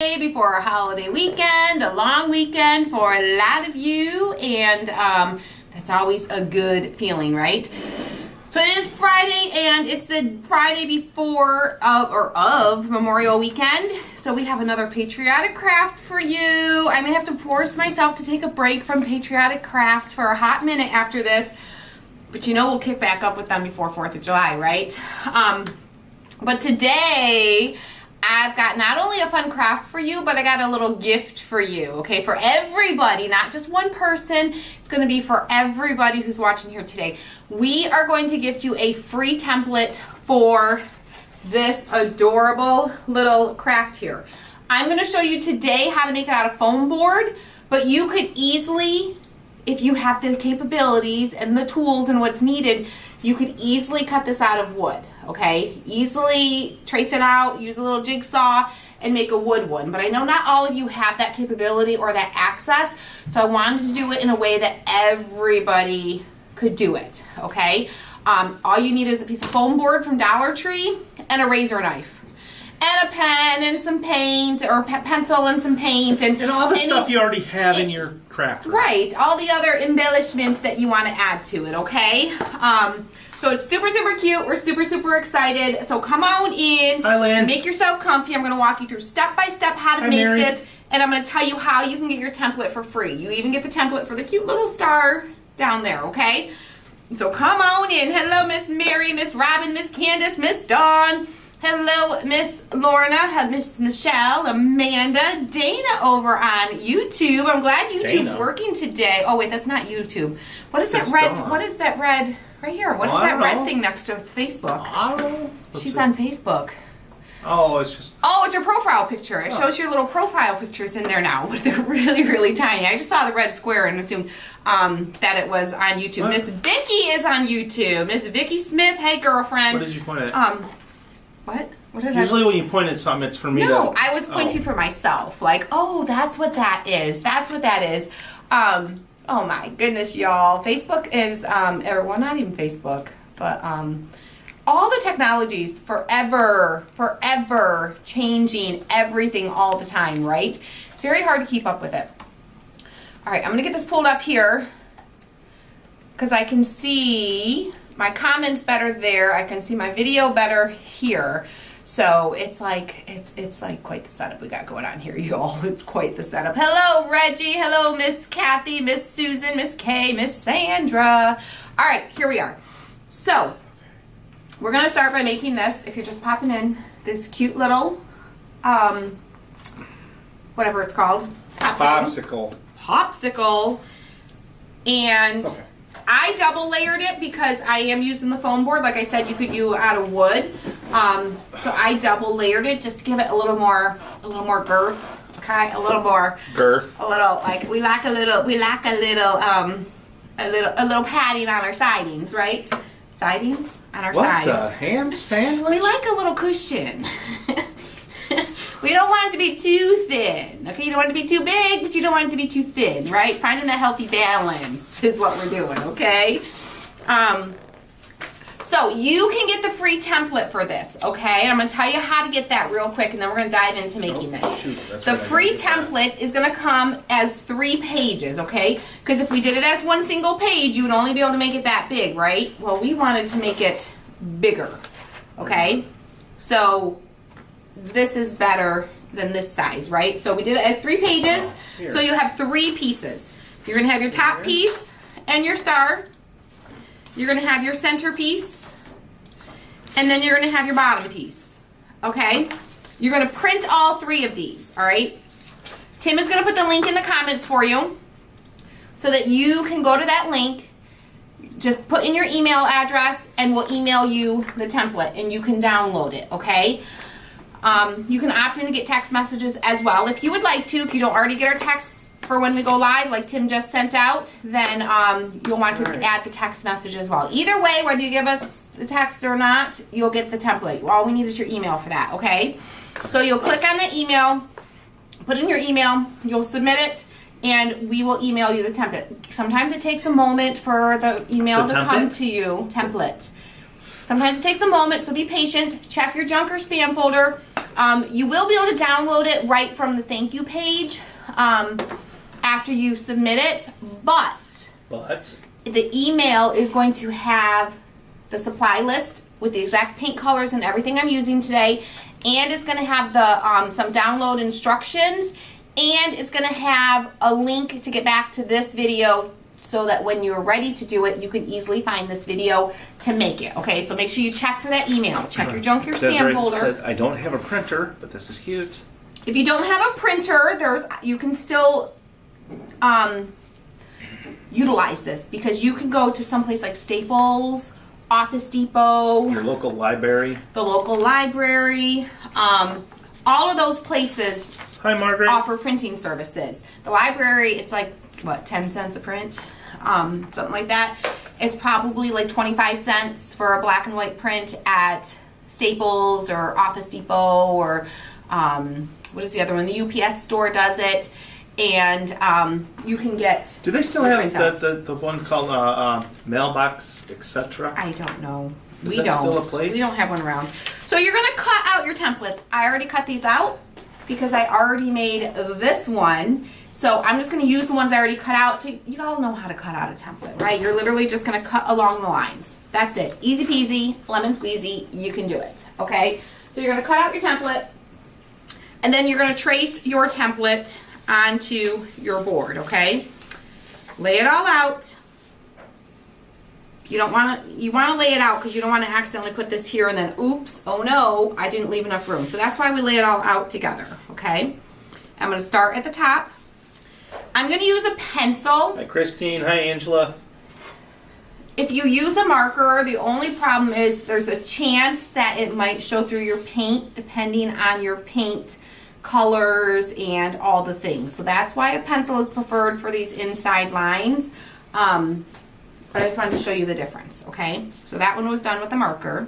Before our holiday weekend, a long weekend for a lot of you, and that's always a good feeling, right? So it is Friday, and it's the Friday before of Memorial Weekend, so we have another patriotic craft for you. I may have to force myself to take a break from patriotic crafts for a hot minute after this, but you know we'll kick back up with them before 4th of July, right? But today I've got not only a fun craft for you, but I got a little gift for you, okay? For everybody, not just one person. It's going to be for everybody who's watching here today. We are going to gift you a free template for this adorable little craft here. I'm going to show you today how to make it out of foam board, but you could easily, if you have the capabilities and the tools and what's needed, you could easily cut this out of wood, okay? Easily trace it out, use a little jigsaw, and make a wood one. But I know not all of you have that capability or that access, so I wanted to do it in a way that everybody could do it, okay? All you need is a piece of foam board from Dollar Tree and a razor knife. And a pen and some paint, or pencil and some paint. And all the stuff you already have in your craft room. Right, all the other embellishments that you want to add to it, okay? So it's super, super cute. We're super, super excited. So come on in. Hi, Lynn. Make yourself comfy. I'm going to walk you through step by step how to make this. And I'm going to tell you how you can get your template for free. You even get the template for the cute little star down there, okay? So come on in. Hello, Miss Mary, Miss Robin, Miss Candace, Miss Dawn. Hello, Miss Lorna, Miss Michelle, Amanda, Dana over on YouTube. I'm glad YouTube's working today. Oh wait, that's not YouTube. What is that red? What is that red right here? What is that red thing next to Facebook? I don't know. She's on Facebook. Oh, it's just. Oh, it's your profile picture. It shows your little profile pictures in there now, but they're really, really tiny. I just saw the red square and assumed that it was on YouTube. What? Miss Vicky is on YouTube. Miss Vicky Smith. Hey, girlfriend. What did you point at? What? What did Usually when you point at something, it's for me to... No, I was pointing for myself. Like, oh, that's what that is. That's what that is. Oh my goodness, y'all. Facebook is, well, not even Facebook, but all the technologies forever changing everything all the time, right? It's very hard to keep up with it. All right, I'm going to get this pulled up here because I can see my comments better there. I can see my video better here. So it's like quite the setup we got going on here, y'all. It's quite the setup. Hello, Reggie. Hello, Miss Kathy, Miss Susan, Miss Kay, Miss Sandra. All right, here we are. So we're gonna start by making this, if you're just popping in, this cute little, whatever it's called. Popsicle. And I double layered it because I am using the foam board. Like I said, you could use out of wood. So I double layered it just to give it a little more girth. Okay, a little more girth. A little, like we like a little padding on our sidings, right? Sidings on our sides. What the ham sandwich? We like a little cushion. We don't want it to be too thin, okay? You don't want it to be too big, but you don't want it to be too thin, right? Finding that healthy balance is what we're doing, okay? So you can get the free template for this, okay? And I'm going to tell you how to get that real quick, and then we're going to dive into making this. The free template is going to come as 3 pages, okay? Because if we did it as one single page, you would only be able to make it that big, right? Well, we wanted to make it bigger, okay? So this is better than this size, right? So we did it as 3 pages, so you have 3 pieces. You're going to have your top piece and your star. You're going to have your center piece, and then you're going to have your bottom piece, okay? You're going to print all 3 of these, all right? Tim is going to put the link in the comments for you so that you can go to that link. Just put in your email address, and we'll email you the template, and you can download it, okay? You can opt in to get text messages as well if you would like to. If you don't already get our texts for when we go live, like Tim just sent out, then you'll want to add the text message as well. Either way, whether you give us the text or not, you'll get the template. All we need is your email for that, okay? So you'll click on the email, put in your email, you'll submit it, and we will email you the template. Sometimes it takes a moment for the email to come to you. Template. Sometimes it takes a moment, so be patient. Check your junk or spam folder. You will be able to download it right from the thank you page after you submit it, but the email is going to have the supply list with the exact paint colors and everything I'm using today, and it's going to have the some download instructions, and it's going to have a link to get back to this video so that when you're ready to do it, you can easily find this video to make it. Okay, so make sure you check for that email. Check your junk, your spam folder. Said, I don't have a printer, but this is cute. If you don't have a printer, you can still utilize this, because you can go to someplace like Staples, Office Depot, Your local library. the local library, all of those places Hi, Margaret. offer printing services. The library, it's like, what, 10 cents a print? Something like that. It's probably like 25 cents for a black and white print at Staples or Office Depot, or what is the other one? The UPS store does it. And you can get... Do they still have the one called Mailbox, etc.? I don't know. Is that still a place? We don't have one around. So you're going to cut out your templates. I already cut these out because I already made this one. So I'm just going to use the ones I already cut out. So you all know how to cut out a template, right? You're literally just going to cut along the lines. That's it. Easy peasy, lemon squeezy. You can do it, okay? So you're going to cut out your template, and then you're going to trace your template onto your board, okay? Lay it all out. You want to lay it out because you don't want to accidentally put this here and then, oops, oh no, I didn't leave enough room. So that's why we lay it all out together, okay? I'm going to start at the top. I'm going to use a pencil. Hi, Christine. Hi, Angela. If you use a marker, the only problem is there's a chance that it might show through your paint depending on your paint colors and all the things. So that's why a pencil is preferred for these inside lines. But I just wanted to show you the difference, okay? So that one was done with a marker.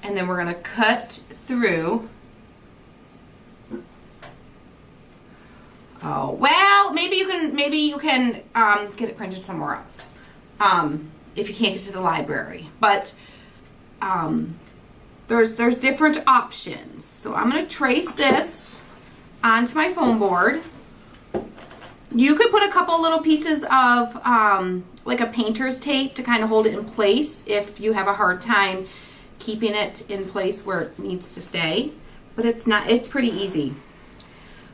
And then we're going to cut through. Oh, well, maybe you can get it printed somewhere else. If you can't get to the library. But there's different options. So I'm going to trace this onto my foam board. You could put a couple little pieces of like a painter's tape to kind of hold it in place if you have a hard time keeping it in place where it needs to stay. But it's pretty easy.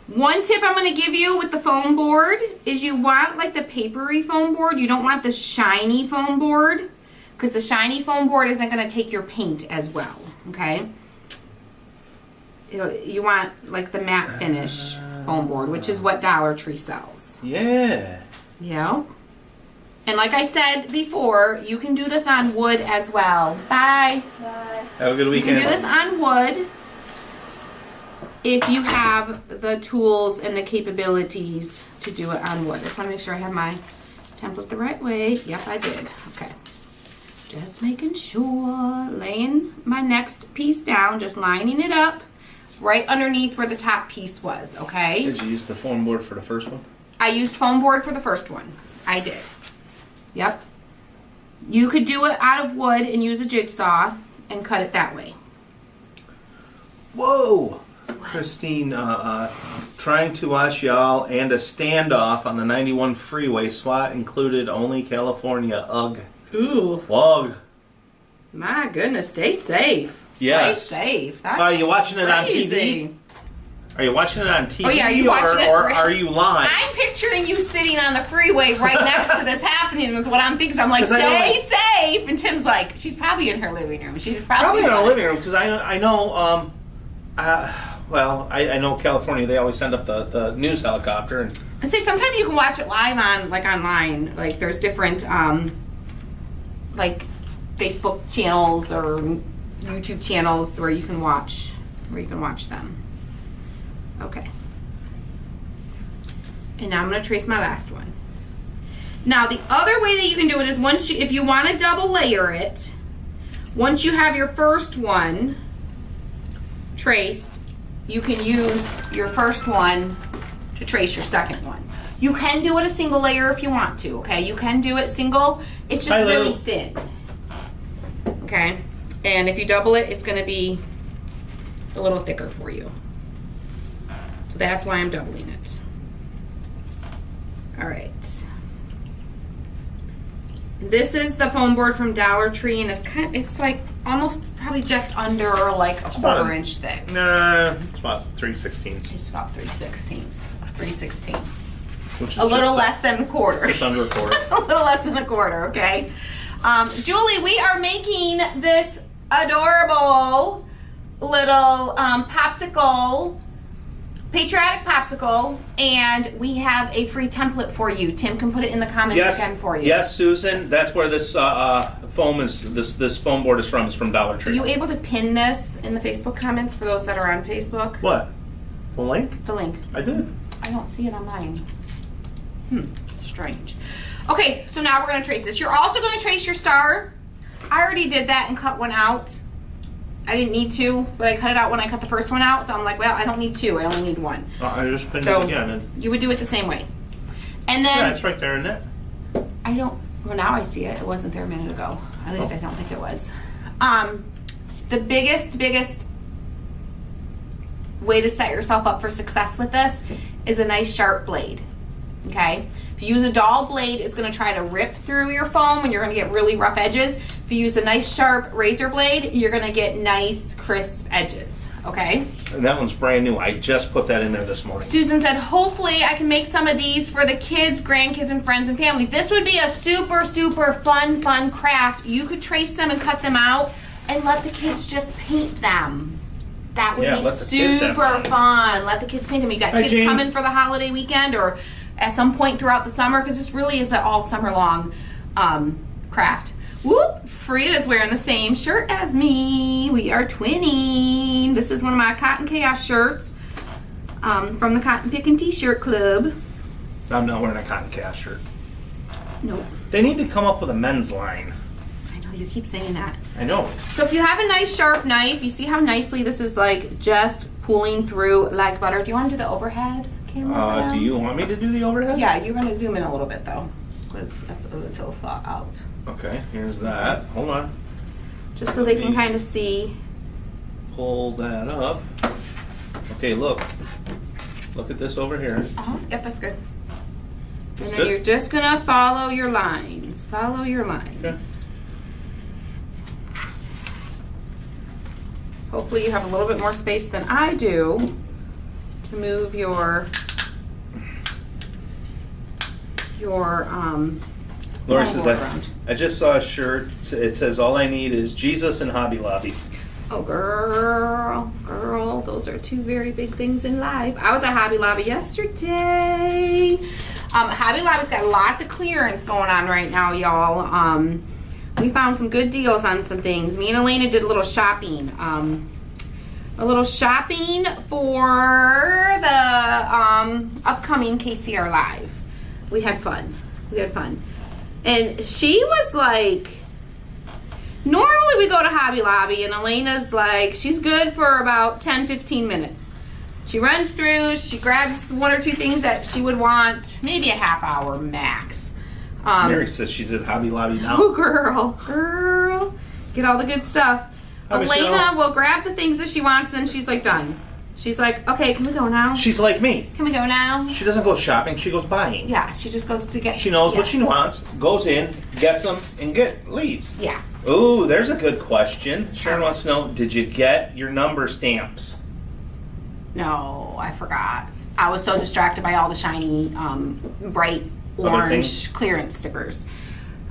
One tip I'm going to give you with the foam board is you want like the papery foam board. You don't want the shiny foam board, because the shiny foam board isn't going to take your paint as well, okay? You want like the matte finish foam board, which is what Dollar Tree sells. Yeah. Yeah. And like I said before, you can do this on wood as well. Bye. Bye. Have a good weekend. You can do this on wood if you have the tools and the capabilities to do it on wood. I just want to make sure I have my template the right way. Yep, I did. Okay. Just making sure. Laying my next piece down, just lining it up right underneath where the top piece was, okay? Did you use the foam board for the first one? I used foam board for the first one. I did. Yep. You could do it out of wood and use a jigsaw and cut it that way. Whoa! Christine, trying to watch y'all and a standoff on the 91 freeway. SWAT included, only California. Ugh. Ooh. Ugh. My goodness, stay safe. Yes. Stay safe. That's Are you watching it on crazy. TV? Are you watching it on TV? Oh, yeah, are you watching it? Or are you live? I'm picturing you sitting on the freeway right next to this happening is what I'm thinking. So I'm like, 'Cause I know, stay safe. And Tim's like, she's probably in her living room. She's Probably in our like- living room, because I know, I know California, they always send up the news helicopter. And I say sometimes you can watch it live on, like, online. Like, there's different, like, Facebook channels or YouTube channels where you can watch them. Okay. And now I'm going to trace my last one. Now, the other way that you can do it is if you want to double layer it, once you have your first one traced, you can use your first one to trace your second one. You can do it a single layer if you want to, okay? You can do it single. It's just really thin. Okay? And if you double it, it's going to be a little thicker for you. So that's why I'm doubling it. All right. This is the foam board from Dollar Tree, and it's like almost probably just under like a quarter-inch thick. Nah, it's about 3/16. It's about 3/16. 3/16. Which is a little less than a quarter. Just under a quarter. A little less than a quarter, okay? Julie, we are making this adorable little popsicle, Patriotic Popsicle, and we have a free template for you. Tim can put it in the comments again for you. Yes, Susan, that's where this foam is. This foam board is from. It's from Dollar Tree. Are you able to pin this in the Facebook comments for those that are on Facebook? What? The link? The link. I did. I don't see it on mine. Strange. Okay, so now we're going to trace this. You're also going to trace your star. I already did that and cut one out. I didn't need to, but I cut it out when I cut the first one out, so I'm like, well, I don't need two. I only need one. I just pinned So it again. you would do it the same way. And then Yeah, it's right there, isn't it? I don't. Well, now I see it. It wasn't there a minute ago. At least I don't think it was. The biggest way to set yourself up for success with this is a nice sharp blade. Okay. If you use a dull blade, it's going to try to rip through your foam, and you're going to get really rough edges. If you use a nice sharp razor blade, you're going to get nice crisp edges. Okay. And that one's brand new. I just put that in there this morning. Susan said, hopefully I can make some of these for the kids, grandkids, and friends and family. This would be a super, super fun craft. You could trace them and cut them out and let the kids just paint them. That would be super fun. Let the kids paint them. You got kids coming for the holiday weekend or at some point throughout the summer, because this really is an all summer long craft. Whoop! Frida is wearing the same shirt as me. We are twinning. This is one of my Cotton Chaos shirts from the Cotton Pickin' T-shirt club. I'm not wearing a Cotton Chaos shirt. Nope. They need to come up with a men's line. I know, you keep saying that. I know. So if you have a nice sharp knife, you see how nicely this is like just pulling through like butter. Do you want to do the overhead camera? Do you want me to do the overhead? Yeah, you're going to zoom in a little bit though, because that's a little thought out. Okay, here's that. Hold on. Just so they can kind of see. Pull that up. Okay, look. Look at this over here. Yep, that's good. That's and then good? you're just going to follow your lines. Follow your lines. Okay. Hopefully you have a little bit more space than I do to move your Laura says, I just saw a shirt. It says, all I need is Jesus and Hobby Lobby. Oh, girl, those are two very big things in life. I was at Hobby Lobby yesterday. Hobby Lobby's got lots of clearance going on right now, y'all. We found some good deals on some things. Me and Elena did a little shopping. For the upcoming KCR Live. We had fun. And she was like, normally we go to Hobby Lobby and Elena's like, she's good for about 10-15 minutes. She runs through, she grabs one or two things that she would want, maybe a half hour max. Mary says she's at Hobby Lobby now. Oh, girl. Get all the good stuff. Elena will grab the things that she wants, then she's like done. She's like, okay, can we go now? She's like me. Can we go now? She doesn't go shopping, she goes buying. Yeah, she just goes to get. She knows what she wants, goes in, gets them, and leaves. Yeah. Ooh, there's a good question. Sharon wants to know, did you get your number stamps? No, I forgot. I was so distracted by all the shiny, bright orange clearance stickers.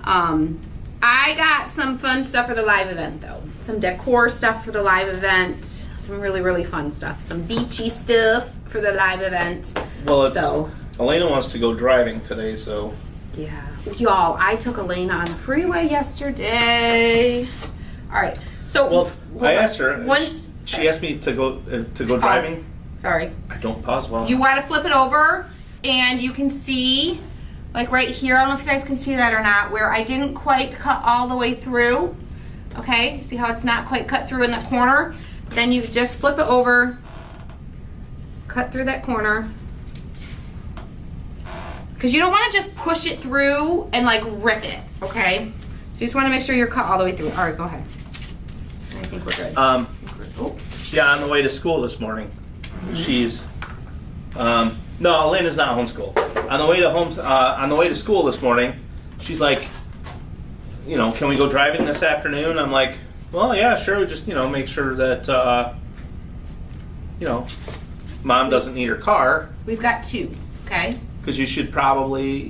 I got some fun stuff for the live event, though. Some decor stuff for the live event. Some really, really fun stuff. Some beachy stuff for the live event. Well, Elena wants to go driving today, so. Yeah. Y'all, I took Elena on the freeway yesterday. All right. So. I asked her. She asked me to go driving. Sorry. I don't pause well. You want to flip it over, and you can see, like right here, I don't know if you guys can see that or not, where I didn't quite cut all the way through. Okay? See how it's not quite cut through in that corner? Then you just flip it over, cut through that corner. Because you don't want to just push it through and like rip it, okay? So you just want to make sure you're cut all the way through. All right, go ahead. I think we're good. Yeah, on the way to school this morning. She's no, Elena's not homeschooled. On the way to school this morning, she's like, can we go driving this afternoon? I'm like, well, yeah, sure. Just make sure that Mom doesn't need her car. We've got 2. Okay. Because you should probably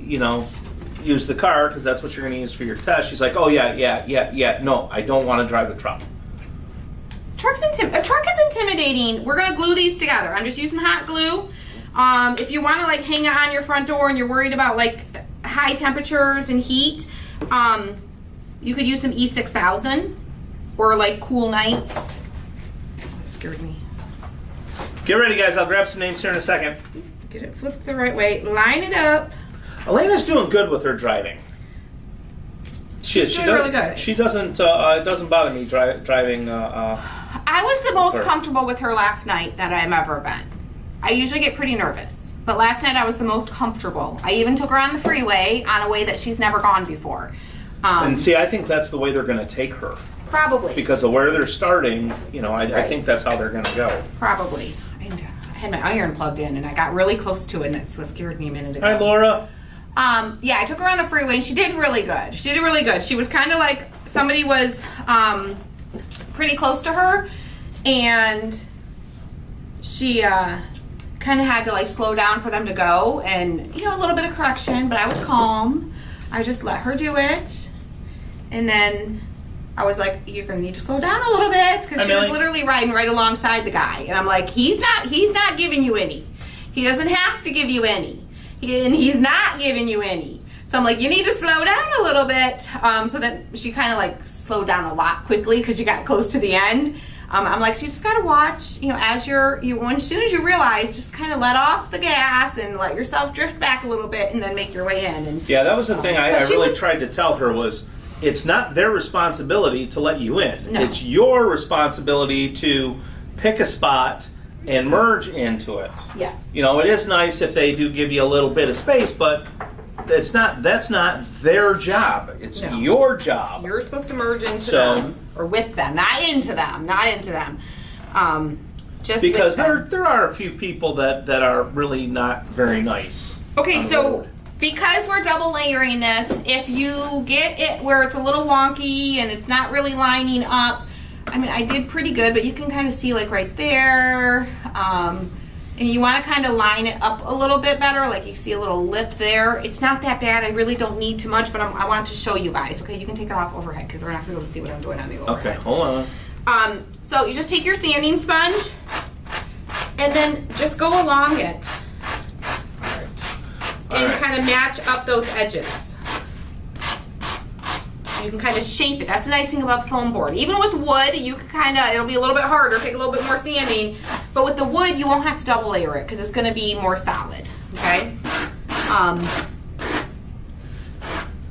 use the car because that's what you're going to use for your test. She's like, oh yeah. No, I don't want to drive the truck. A truck is intimidating. We're gonna glue these together. I'm just using hot glue. If you want to like hang it on your front door and you're worried about like high temperatures and heat, you could use some E6000 or like Cool Nights. That scared me. Get ready, guys. I'll grab some names here in a second. Get it flipped the right way. Line it up. Elena's doing good with her driving. She's doing really good. She doesn't. It doesn't bother me driving. I was the most comfortable with her last night that I've ever been. I usually get pretty nervous, but last night I was the most comfortable. I even took her on the freeway on a way that she's never gone before. And see, I think that's the way they're going to take her. Probably. Because of where they're starting, I think that's how they're going to go. Probably. I had my iron plugged in and I got really close to it and that's what scared me a minute ago. Hi, Laura. Yeah, I took her on the freeway and she did really good. She was kind of like somebody was pretty close to her and she kind of had to like slow down for them to go and a little bit of correction, but I was calm. I just let her do it. And then I was like, you're gonna need to slow down a little bit because she was literally riding right alongside the guy. And I'm like, he's not giving you any. He doesn't have to give you any. He's not giving you any. So I'm like, you need to slow down a little bit. So that she kind of like slowed down a lot quickly because you got close to the end. I'm like, you just gotta watch, as as soon as you realize, just kind of let off the gas and let yourself drift back a little bit and then make your way in. And yeah, that was the thing I really tried to tell her was, it's not their responsibility to let you in. No. It's your responsibility to pick a spot and merge into it. Yes. It is nice if they do give you a little bit of space, but that's not their job. It's your job. You're supposed to merge into them or with them, not into them. Just because there are a few people that are really not very nice. Okay, so because we're double layering this, if you get it where it's a little wonky and it's not really lining up, I did pretty good, but you can kind of see like right there, and you want to kind of line it up a little bit better, like you see a little lip there. It's not that bad. I really don't need too much, but I wanted to show you guys. Okay, you can take it off overhead because we're not going to be able to see what I'm doing on the overhead. Okay, hold on. So you just take your sanding sponge and then just go along it. And kind of match up those edges. You can kind of shape it. That's the nice thing about the foam board. Even with wood, you can it'll be a little bit harder, take a little bit more sanding. But with the wood, you won't have to double layer it because it's going to be more solid. Okay?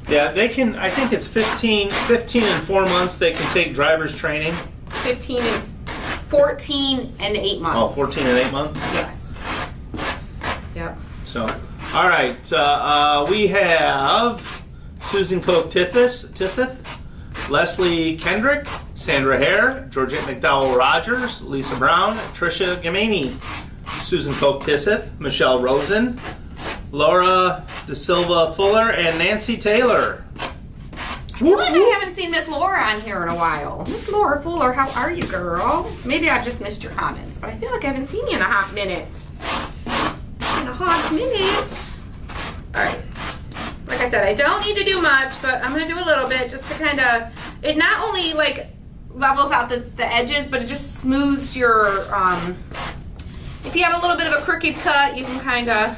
Yeah, they can, I think it's 15 and 4 months they can take driver's training. 14 and 8 months. Oh, 14 and 8 months? Yes. Yep. So, all right. We have Susan Koch Tisseth, Leslie Kendrick, Sandra Hare, Georgette McDowell Rogers, Lisa Brown, Tricia Gamani, Susan Koch Tisseth, Michelle Rosen, Laura De Silva Fuller, and Nancy Taylor. I feel like I haven't seen Miss Laura on here in a while. Miss Laura Fuller, how are you, girl? Maybe I just missed your comments, but I feel like I haven't seen you in a hot minute. All right. Like I said, I don't need to do much, but I'm going to do a little bit just to kind of, it not only like levels out the edges, but it just smooths your, if you have a little bit of a crooked cut, you can kind of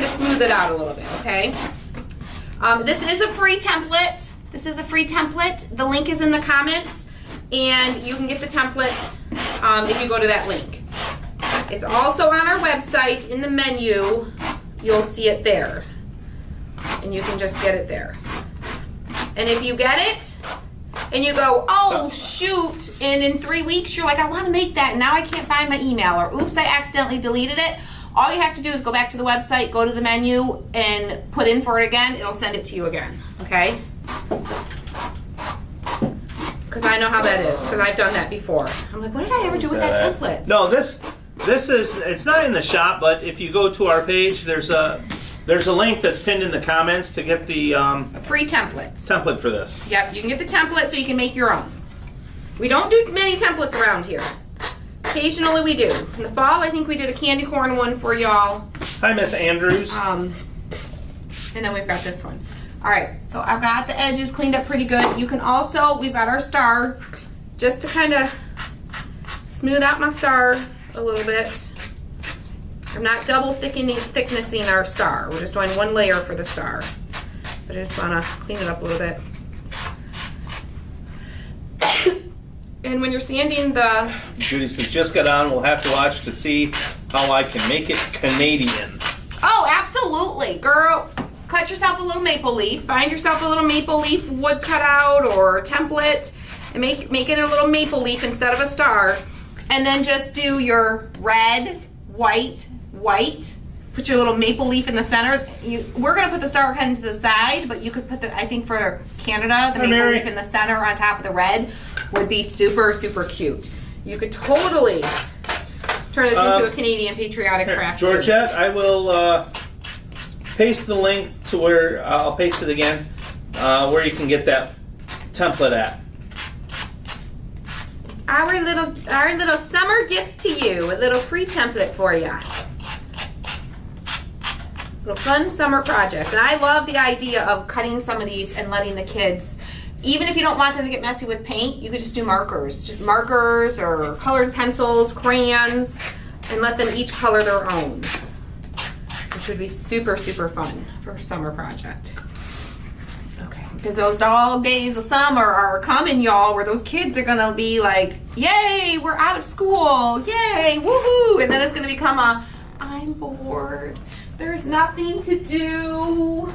smooth it out a little bit, okay? This is a free template. The link is in the comments, and you can get the template if you go to that link. It's also on our website in the menu. You'll see it there, and you can just get it there. And if you get it, and you go, oh shoot, and in 3 weeks you're like, I want to make that, and now I can't find my email, or oops, I accidentally deleted it. All you have to do is go back to the website, go to the menu, and put in for it again. It'll send it to you again, okay? Because I know how that is, because I've done that before. I'm like, what did I ever do with that template? No, this is, it's not in the shop, but if you go to our page, there's a link that's pinned in the comments to get the Free templates. template for this. Yep, you can get the template so you can make your own. We don't do many templates around here. Occasionally we do. In the fall, I think we did a candy corn one for y'all. Hi, Miss Andrews. And then we've got this one. All right, so I've got the edges cleaned up pretty good. You can also, we've got our star, just to kind of smooth out my star a little bit. I'm not double thicknessing our star. We're just doing one layer for the star. But I just want to clean it up a little bit. And when you're sanding the... Judy says, just got on. We'll have to watch to see how I can make it Canadian. Oh, absolutely. Girl, cut yourself a little maple leaf. Find yourself a little maple leaf wood cutout or template. And make it a little maple leaf instead of a star. And then just do your red, white, white. Put your little maple leaf in the center. We're going to put the star kind of to the side, but you could put the, I think for Canada, the maple leaf in the center on top of the red would be super, super cute. You could totally turn this into a Canadian patriotic craft. Georgette, I will paste the link to where, I'll paste it again, where you can get that template at. Our little summer gift to you, a little free template for you. Little fun summer project. And I love the idea of cutting some of these and letting the kids, even if you don't want them to get messy with paint, you could just do markers. Just markers or colored pencils, crayons, and let them each color their own. Which would be super, super fun for a summer project. Okay, because those dog days of summer are coming, y'all, where those kids are gonna be like, yay, we're out of school, yay, woohoo, and then it's gonna become a, I'm bored. There's nothing to do.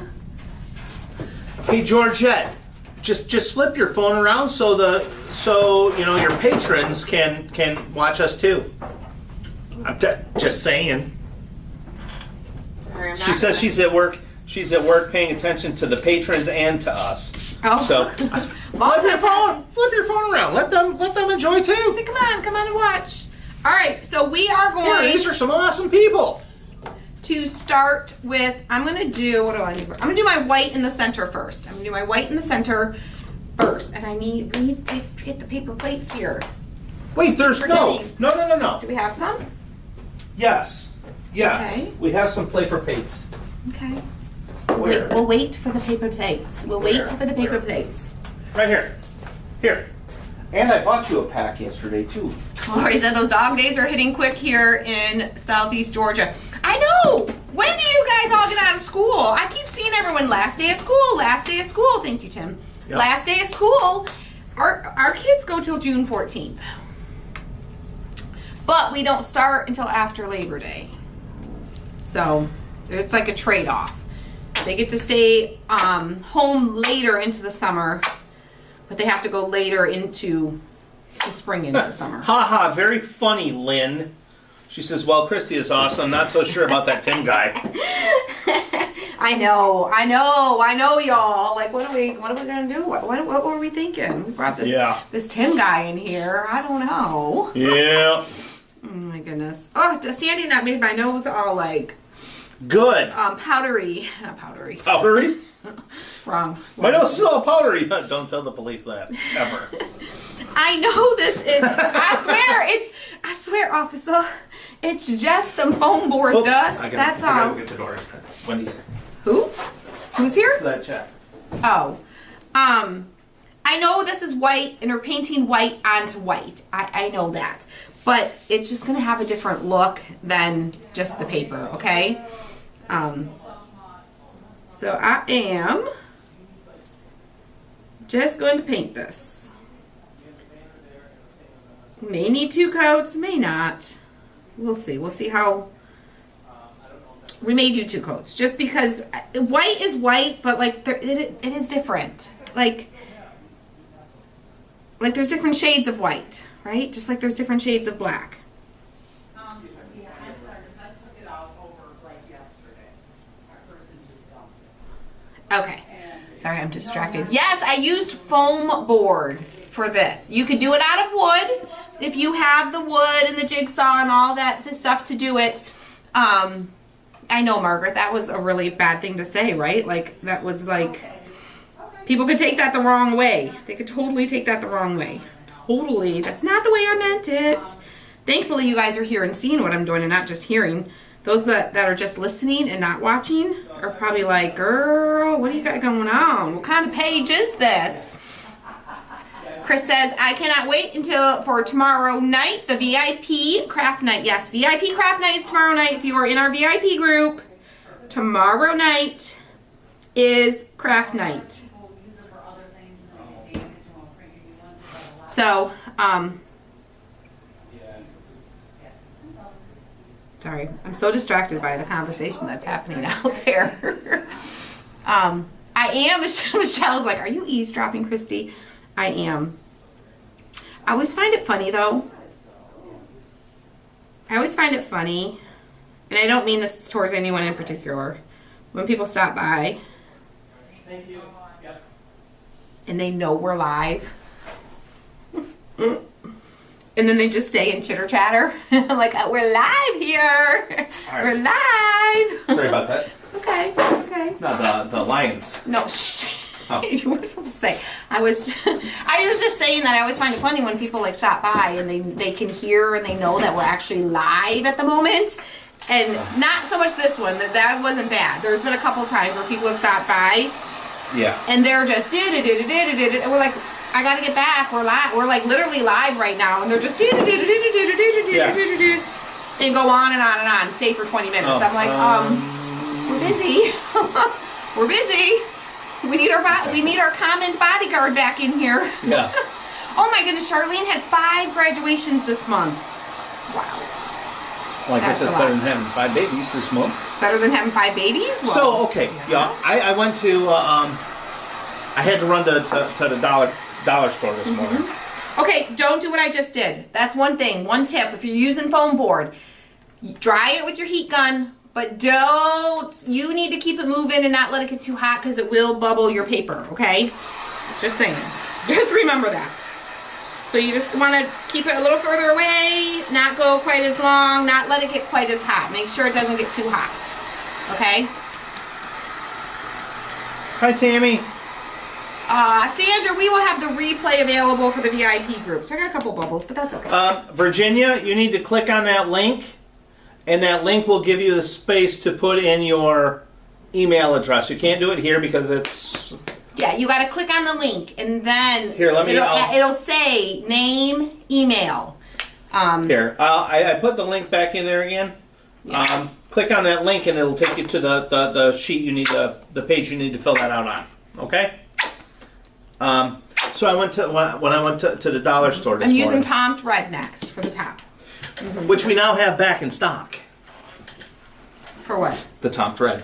Hey, Georgette, just flip your phone around so you know your patrons can watch us too. I'm just saying. Sorry, I'm She says she's at work. She's at work paying attention to the patrons and to us. Oh. So flip your phone around. Let them enjoy too. So come on and watch. All right, so we are going. Yeah, these are some awesome people. To start with, I'm gonna do, what do I need? I'm gonna do my white in the center first. I'm gonna do my white in the center first, and we need to get the paper plates here. Wait, there's no. Do we have some? Yes, Okay. we have some paper plates. Okay. Where? We'll wait for the paper plates. We'll wait Where? for the paper Where? plates. Right here. Here. And I bought you a pack yesterday too. Lori said those dog days are hitting quick here in Southeast Georgia. I know! When do you guys all get out of school? I keep seeing everyone last day of school, last day of school. Thank you, Tim. Yep. Last day of school. Our kids go till June 14th. But we don't start until after Labor Day. So it's like a trade-off. They get to stay home later into the summer, but they have to go later into the spring into summer. Haha, very funny, Lynn. She says, well, Christy is awesome. Not so sure about that Tim guy. I know, y'all. Like, what are we gonna do? What were we thinking? We brought this Tim guy in here. I don't know. Yeah. Oh my goodness. Oh, Sandy that made my nose all like good. Powdery. Not powdery. Powdery? Wrong. My nose is all powdery. Don't tell the police that ever. I know this is. I swear, officer. It's just some foam board dust. That's all. I gotta get the door. Wendy's. Who? Who's here? That check. Oh. I know this is white and we're painting white onto white. I know that. But it's just gonna have a different look than just the paper, okay? So I am just going to paint this. May need 2 coats, may not. We'll see. We'll see how. We may do 2 coats just because white is white, but like it is different. Like there's different shades of white, right? Just like there's different shades of black. Yeah, I'm sorry, because I took it out over like yesterday. Our person just dumped it. Okay. Sorry, I'm distracted. Yes, I used foam board for this. You could do it out of wood if you have the wood and the jigsaw and all that the stuff to do it. I know, Margaret, that was a really bad thing to say, right? Like, that was like, people could take that the wrong way. They could totally take that the wrong way. Totally. That's not the way I meant it. Thankfully, you guys are here and seeing what I'm doing and not just hearing. Those that are just listening and not watching are probably like, girl, what do you got going on? What kind of page is this? Chris says, I cannot wait for tomorrow night, the VIP craft night. Yes, VIP craft night is tomorrow night. If you are in our VIP group, tomorrow night is craft night. So, sorry, I'm so distracted by the conversation that's happening out there. I am, Michelle's like, are you eavesdropping, Christy? I am. I always find it funny, though. I always find it funny, and I don't mean this towards anyone in particular, when people stop by and they know we're live. And then they just stay and chitter chatter. Like, we're live here. Right. We're live. Sorry about that. It's okay. It's okay. No, the lions. No, shh. Oh. You were supposed to say. I was just saying that I always find it funny when people like stop by and they can hear and they know that we're actually live at the moment. And not so much this one. That wasn't bad. There's been a couple times where people have stopped by. Yeah. And they're just did and we're like, I gotta get back. We're live. We're like literally live right now, and they're just and go on and on and on. Stay for 20 minutes. I'm like, we're busy. We're busy. We need our common bodyguard back in here. Yeah. Oh my goodness, Charlene had 5 graduations this month. Wow. Well, I guess That's that's a better lot. than having 5 babies this month. Better than having 5 babies? Well, So, okay, yeah, I went to, I had to run to the dollar store this morning. okay, don't do what I just did. That's one thing. One tip. If you're using foam board, dry it with your heat gun, but you need to keep it moving and not let it get too hot because it will bubble your paper, okay? Just saying. Just remember that. So you just want to keep it a little further away, not go quite as long, not let it get quite as hot. Make sure it doesn't get too hot, okay? Hi, Tammy. Sandra, we will have the replay available for the VIP group. So I got a couple bubbles, but that's okay. Virginia, you need to click on that link, and that link will give you the space to put in your email address. You can't do it here because it's... Yeah, you got to click on the link, and then Here, let me- it'll say name, email. Here, I put the link back in there again. Yeah. Click on that link, and it'll take you to the sheet you need the page you need to fill that out on. Okay. So I went to when I went to the dollar store this I'm morning, using Tom Thread next for the top. which we now have back in stock. For what? The Tom Thread.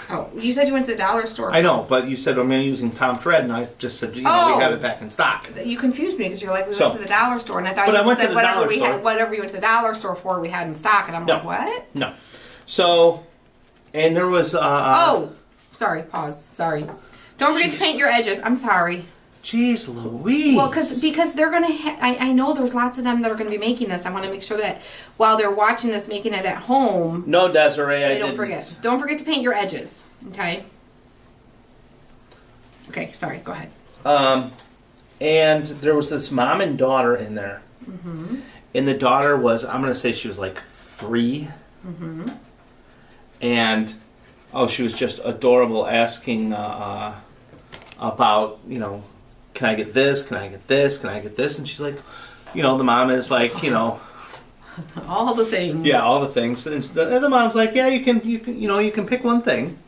Oh, you said you went to the dollar store. I know, but you said I'm using Tom Thread, and I just said we have it back in stock. You confused me because you're like, we So- went to the dollar store, and I thought But I you went to said the whatever dollar we store. had, whatever you went to the dollar store for, we had in stock, and I'm No. like, what? No. So, and there was Oh, sorry. Pause. Sorry. Don't forget to paint your edges. I'm sorry. Jeez Louise. Well, because they're gonna. I know there's lots of them that are gonna be making this. I want to make sure that while they're watching this, making it at home, No, Desiree, I they didn't. don't forget. Don't forget to paint your edges. Okay. Okay. Sorry. Go ahead. And there was this mom and daughter in there. Mm-hmm. And the daughter was, I'm going to say she was like 3. Mm-hmm. And, she was just adorable, asking about, can I get this? Can I get this? Can I get this? And she's like, the mom is like, All the things. yeah, all the things. And the mom's like, yeah, you can pick one thing,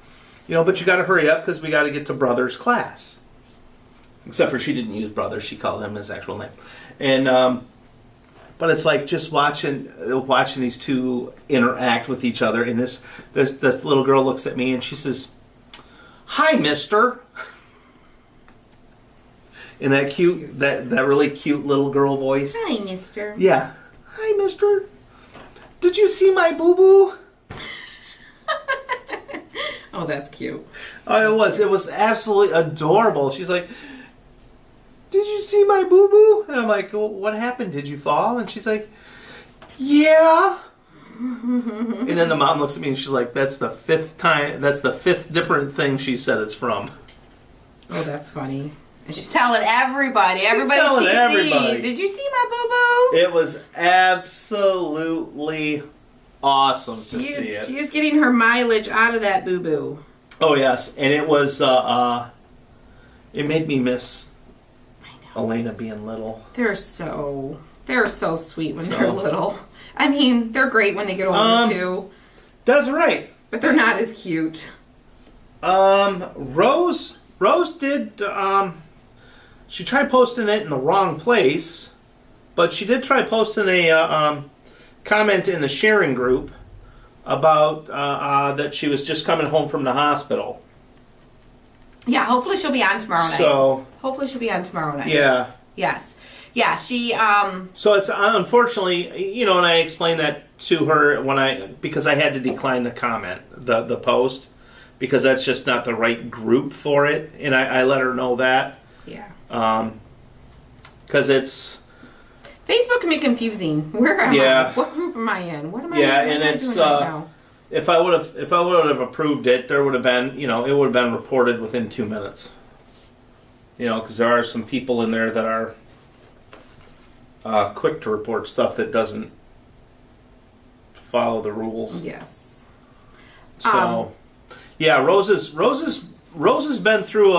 but you got to hurry up because we got to get to brother's class. Except for she didn't use brother; she called him his actual name. And but it's like just watching these two interact with each other. And this little girl looks at me and she says, "Hi, Mister." In that cute, that really cute little girl voice. Hi, Mister. Yeah. Hi, Mister. Did you see my boo-boo? Oh, that's cute. Oh, it was absolutely adorable. She's like, did you see my boo-boo? And I'm like, well, what happened? Did you fall? And she's like, yeah. And then the mom looks at me and she's like, that's the fifth different thing she said it's from. Oh, that's funny. And she's telling everybody. She's telling everybody. Sees. Did you see my boo-boo? It was absolutely awesome to see it. She is getting her mileage out of that boo-boo. Oh, yes. And it was, it made me miss Elena being little. They're so sweet when they're little. I mean, they're great when they get older, too. That's right. But they're not as cute. Rose did, she tried posting it in the wrong place, but she did try posting a comment in the sharing group about that she was just coming home from the hospital. Yeah, hopefully she'll be on tomorrow night. Hopefully she'll be on tomorrow night. Yeah. Yes. Yeah, she So it's unfortunately, and I explained that to her because I had to decline the comment, the post, because that's just not the right group for it, and I let her know that. Yeah. Because it's Facebook can be confusing. Where am I? What group am I in? What am I? Yeah, what and am I it's doing right now? if I would have approved it, there would have been, it would have been reported within 2 minutes. Because there are some people in there that are quick to report stuff that doesn't follow the rules. Yes. So, yeah, Rose has been through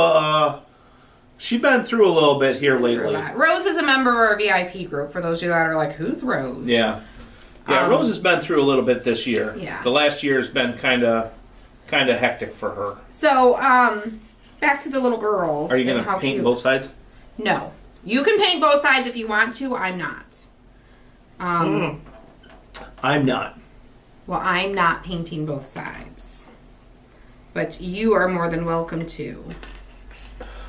she's been through a little bit here lately. Rose is a member of our VIP group. For those of you that are like, who's Rose? Yeah. Yeah, Rose has been through a little bit this year. Yeah. The last year has been kind of hectic for her. So, back to the little girls. Are you going to paint both sides? No. You can paint both sides if you want to. I'm not. I'm not. Well, I'm not painting both sides. But you are more than welcome to,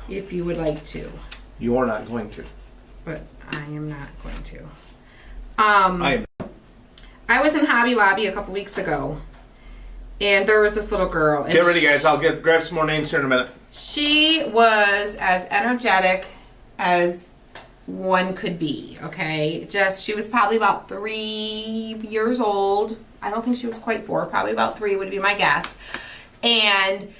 if you would like to. You're not going to. But I am not going to. I am. I was in Hobby Lobby a couple weeks ago, and there was this little girl. And Get ready, guys. I'll grab some more names here in a minute. She was as energetic as one could be, okay? She was probably about 3 years old. I don't think she was quite 4. Probably about 3 would be my guess. And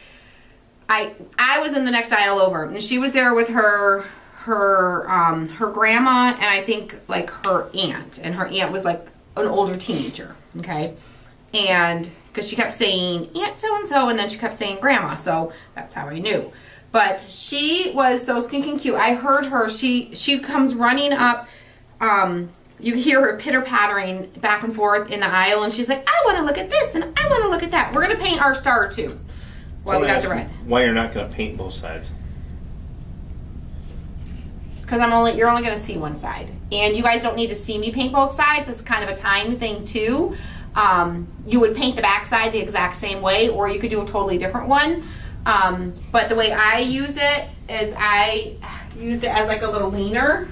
I was in the next aisle over, and she was there with her grandma, and I think like her aunt. And her aunt was like an older teenager, okay? And because she kept saying Aunt so-and-so, and then she kept saying grandma, so that's how I knew. But she was so stinking cute. I heard her, she comes running up, you hear her pitter-pattering back and forth in the aisle, and she's like, I want to look at this, and I want to look at that. We're going to paint our star, too. Well, we got the red. Why you're not going to paint both sides? Because you're only going to see one side. And you guys don't need to see me paint both sides. It's kind of a time thing, too. You would paint the back side the exact same way, or you could do a totally different one. But the way I use it is I used it as like a little leaner.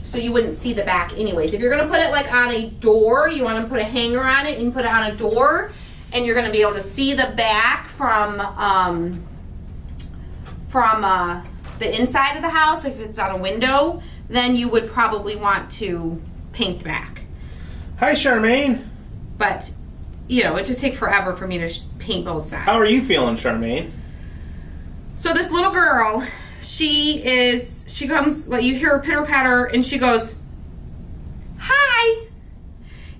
So you wouldn't see the back anyways. If you're going to put it like on a door, you want to put a hanger on it and put it on a door, and you're going to be able to see the back from the inside of the house. If it's on a window, then you would probably want to paint the back. Hi, Charmaine. But, it just takes forever for me to paint both sides. How are you feeling, Charmaine? So this little girl, she comes, like, you hear her pitter patter, and she goes, hi,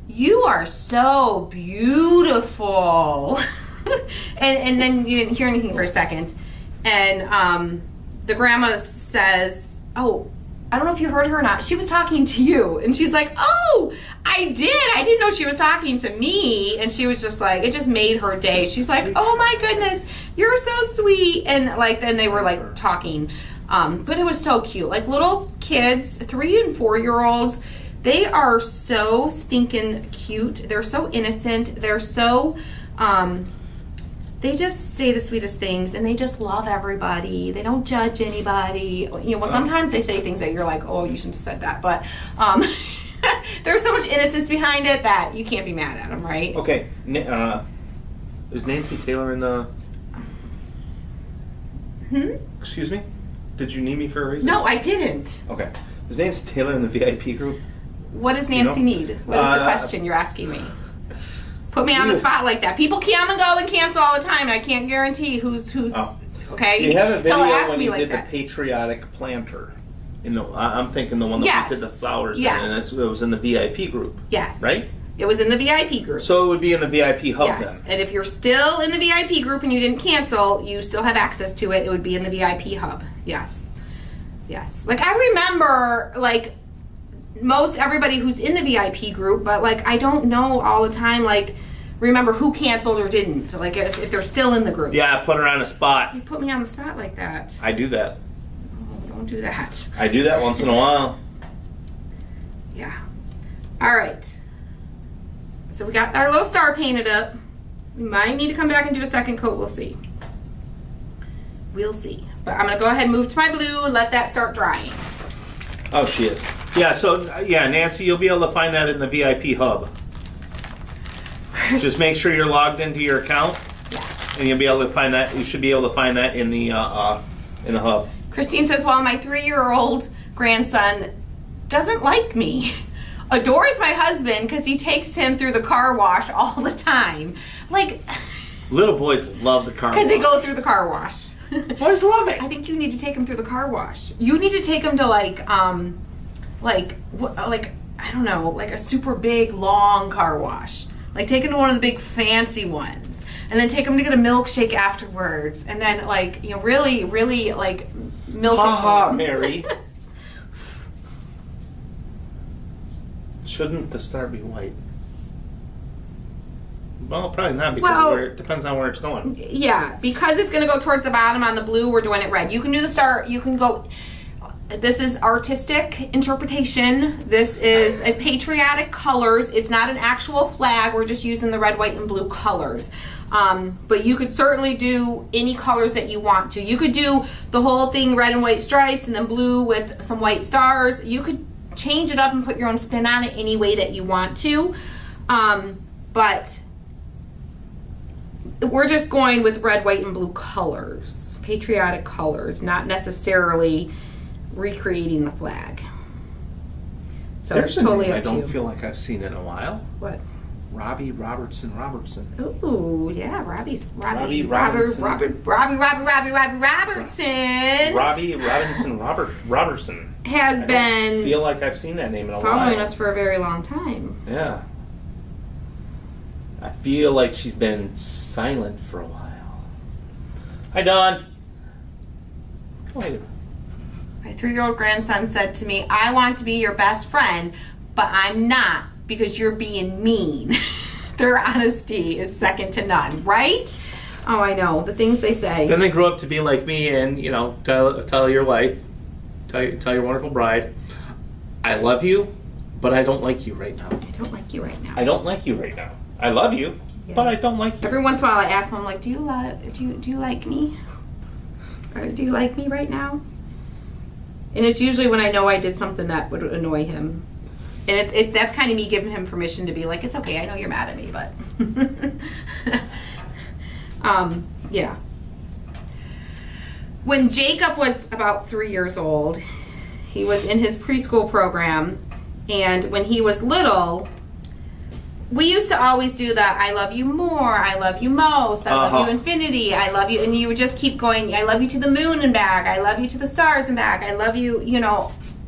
you are so beautiful. and then you didn't hear anything for a second. And the grandma says, oh, I don't know if you heard her or not. She was talking to you. And she's like, oh, I did. I didn't know she was talking to me. And she was just like, it just made her day. She's like, oh my goodness, you're so sweet. And like, then they were like talking. But it was so cute. Like little kids, 3 and 4 year olds, they are so stinking cute. They're so innocent. They're so, they just say the sweetest things, and they just love everybody. They don't judge anybody. Well, sometimes they say things that you're like, oh, you shouldn't have said that. But there's so much innocence behind it that you can't be mad at them, right? Okay. Is Nancy Taylor in the... Excuse me? Did you need me for a reason? No, I didn't. Okay. Is Nancy Taylor in the VIP group? What does Nancy need? What is the question you're asking me? Put me on the spot like that. People come and go and cancel all the time, and I can't guarantee who's. Oh. Okay. You have a video He'll ask when me you like did that. the Patriotic Planter. I'm thinking the one that we did the flowers in, and it was in the VIP group. Yes. Right? It was in the VIP group. So it would be in the VIP hub Yes. then. And if you're still in the VIP group and you didn't cancel, you still have access to it. It would be in the VIP hub. Yes. Yes. Like, I remember, like, most everybody who's in the VIP group, but, like, I don't know all the time, like, remember who canceled or didn't. Like, if they're still in the group. Yeah, I put her on a spot. You put me on the spot like that. I do that. Oh, don't do that. I do that once in a while. Yeah. All right. So we got our little star painted up. We might need to come back and do a second coat. We'll see. We'll see. But I'm going to go ahead and move to my blue and let that start drying. Oh, she is. Yeah, so, Nancy, you'll be able to find that in the VIP hub. Just make sure you're logged into your account, and you'll be able to find that. You should be able to find that in the hub. Christine says, well, my 3-year-old grandson doesn't like me. Adores my husband because he takes him through the car wash all the time. Like, Little boys love the car wash. because they go through the car wash. Boys love it. I think you need to take him through the car wash. You need to take him to like I don't know, like a super big long car wash. Like take him to one of the big fancy ones, and then take him to get a milkshake afterwards, and then really, really like milk. Ha, Mary. Shouldn't the star be white? Well, probably not because it depends on where it's going. Yeah, because it's going to go towards the bottom on the blue, we're doing it red. You can do the star, you can go, this is artistic interpretation. This is a patriotic colors. It's not an actual flag. We're just using the red, white, and blue colors. But you could certainly do any colors that you want to. You could do the whole thing red and white stripes and then blue with some white stars. You could change it up and put your own spin on it any way that you want to. But we're just going with red, white, and blue colors, patriotic colors, not necessarily recreating the flag. So There's it's totally a name up to I you. don't feel like I've seen in a while. What? Robbie Robertson. Oh yeah, Robbie Robinson. Robertson. Robbie Robertson. Has I been feel like I've seen that name in a while. following us for a very long time. Yeah. I feel like she's been silent for a while. Hi, Dawn. Wait. My 3-year-old grandson said to me, I want to be your best friend, but I'm not because you're being mean. Their honesty is second to none, right? Oh, I know. The things they say. Then they grow up to be like me and, tell your wife, tell your wonderful bride, I love you, but I don't like you right now. I don't like you right now. I don't like you right now. I love you, but I don't like you. Every once in a while I ask him, I'm like, do you like me? Or do you like me right now? And it's usually when I know I did something that would annoy him. And that's kind of me giving him permission to be like, it's okay, I know you're mad at me, but yeah. When Jacob was about 3 years old, he was in his preschool program, and when he was little, we used to always do the I love you more, I love you most, I love you infinity, I love you, and you would just keep going, I love you to the moon and back, I love you to the stars and back, I love you,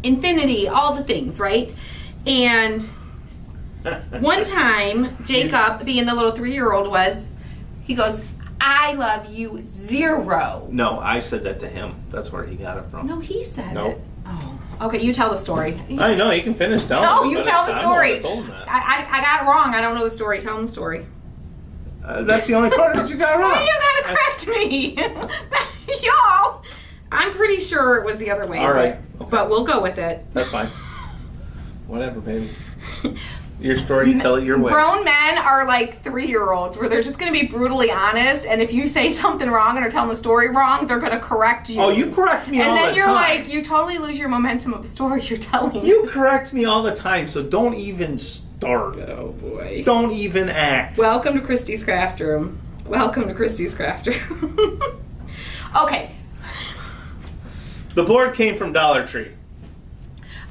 infinity, all the things, right? And one time, Jacob, being the little 3-year-old he goes, I love you 0. No, I said that to him. That's where he got it from. No, he said Nope. it. Oh, okay, you tell the story. I know, you can finish telling No, him, you but tell the I'm story. the one that told him that. I got it wrong. I don't know the story. Tell him the story. That's the only part that you got wrong. Why you gotta correct me? Y'all, I'm pretty sure it was the other way. All right. But we'll go with it. That's fine. Whatever, baby. Your story, you tell it your way. Grown men are like 3-year-olds where they're just going to be brutally honest, and if you say something wrong and are telling the story wrong, they're going to correct you. Oh, you correct me all the time. And then you're like, you totally lose your momentum of the story you're telling. You correct me all the time, so don't even start. Oh, boy. Don't even act. Welcome to Christy's Craft Room. Welcome to Christy's Craft Room. Okay. The board came from Dollar Tree.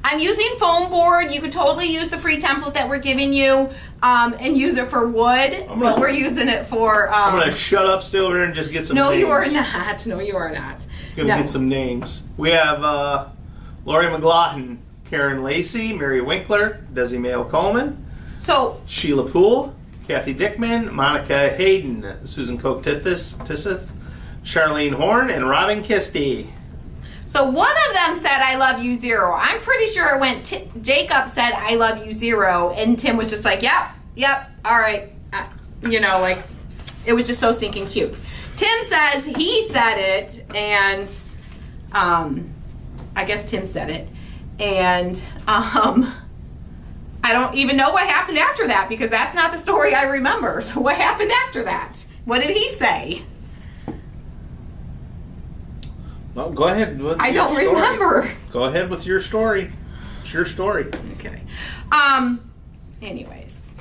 I'm using foam board. You could totally use the free template that we're giving you and use it for wood, but we're using it for... I'm going to shut up, stay over here, and just get some No, names. you are not. No, you are not. Going to get some names. We have Lori McLaughlin, Karen Lacey, Mary Winkler, Desi Mayo Coleman, So, Sheila Poole, Kathy Dickman, Monica Hayden, Susan Koch Tisseth, Charlene Horn, and Robin Kisty. so one of them said, I love you 0. I'm pretty sure it went, Jacob said, I love you 0. And Tim was just like, yep, all right. You know, like, it was just so stinking cute. Tim says he said it, and I guess Tim said it. And I don't even know what happened after that, because that's not the story I remember. So what happened after that? What did he say? Well, go ahead. What's I your don't story? remember. Go ahead with your story. It's your story. Okay. Anyways.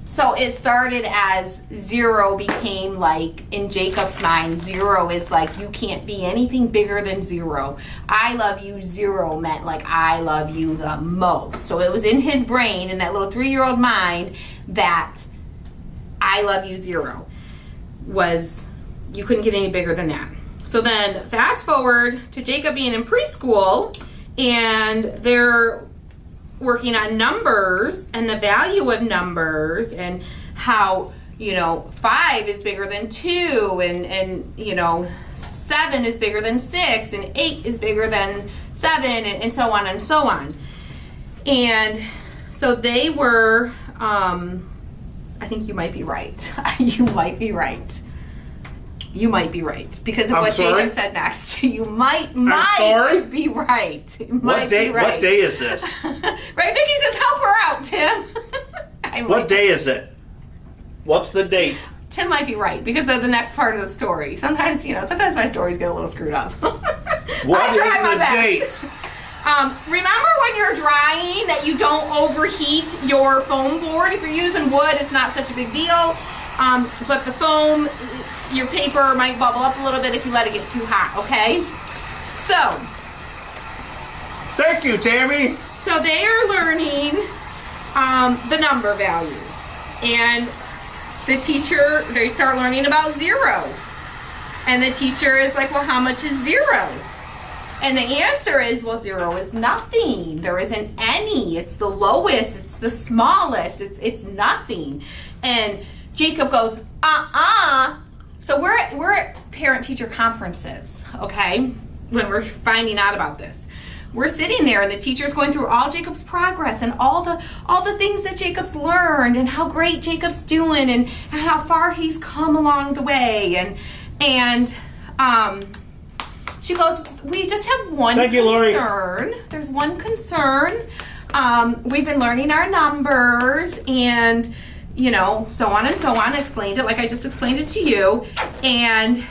So it started as 0 became like, in Jacob's mind, 0 is like, you can't be anything bigger than 0. I love you 0 meant like, I love you the most. So it was in his brain, in that little 3-year-old mind, that I love you 0 was, you couldn't get any bigger than that. So then fast forward to Jacob being in preschool, and they're working on numbers and the value of numbers, and how, 5 is bigger than 2, and 7 is bigger than 6, and 8 is bigger than 7, and so on and so on. And so they were, I think you might be right. You might be right. You might be right because of what Jacob said next. You might be right. What day is this? Right, Vicky says help her out, Tim. What day is it? What's the date? Tim might be right because of the next part of the story. Sometimes, sometimes my stories get a little screwed up. What is the date? Remember when you're drying that you don't overheat your foam board? If you're using wood, it's not such a big deal. But the foam, your paper might bubble up a little bit if you let it get too hot, okay? So. Thank you, Tammy. So they are learning the number values. And the teacher, they start learning about 0. And the teacher is like, well, how much is 0? And the answer is, well, 0 is nothing. There isn't any. It's the lowest. It's the smallest. It's nothing. And Jacob goes, So we're at parent-teacher conferences, okay, when we're finding out about this. We're sitting there, and the teacher's going through all Jacob's progress and all the things that Jacob's learned, and how great Jacob's doing, and how far he's come along the way. And she goes, we just have one concern. There's one concern. We've been learning our numbers, and so on and so on. Explained it like I just explained it to you. And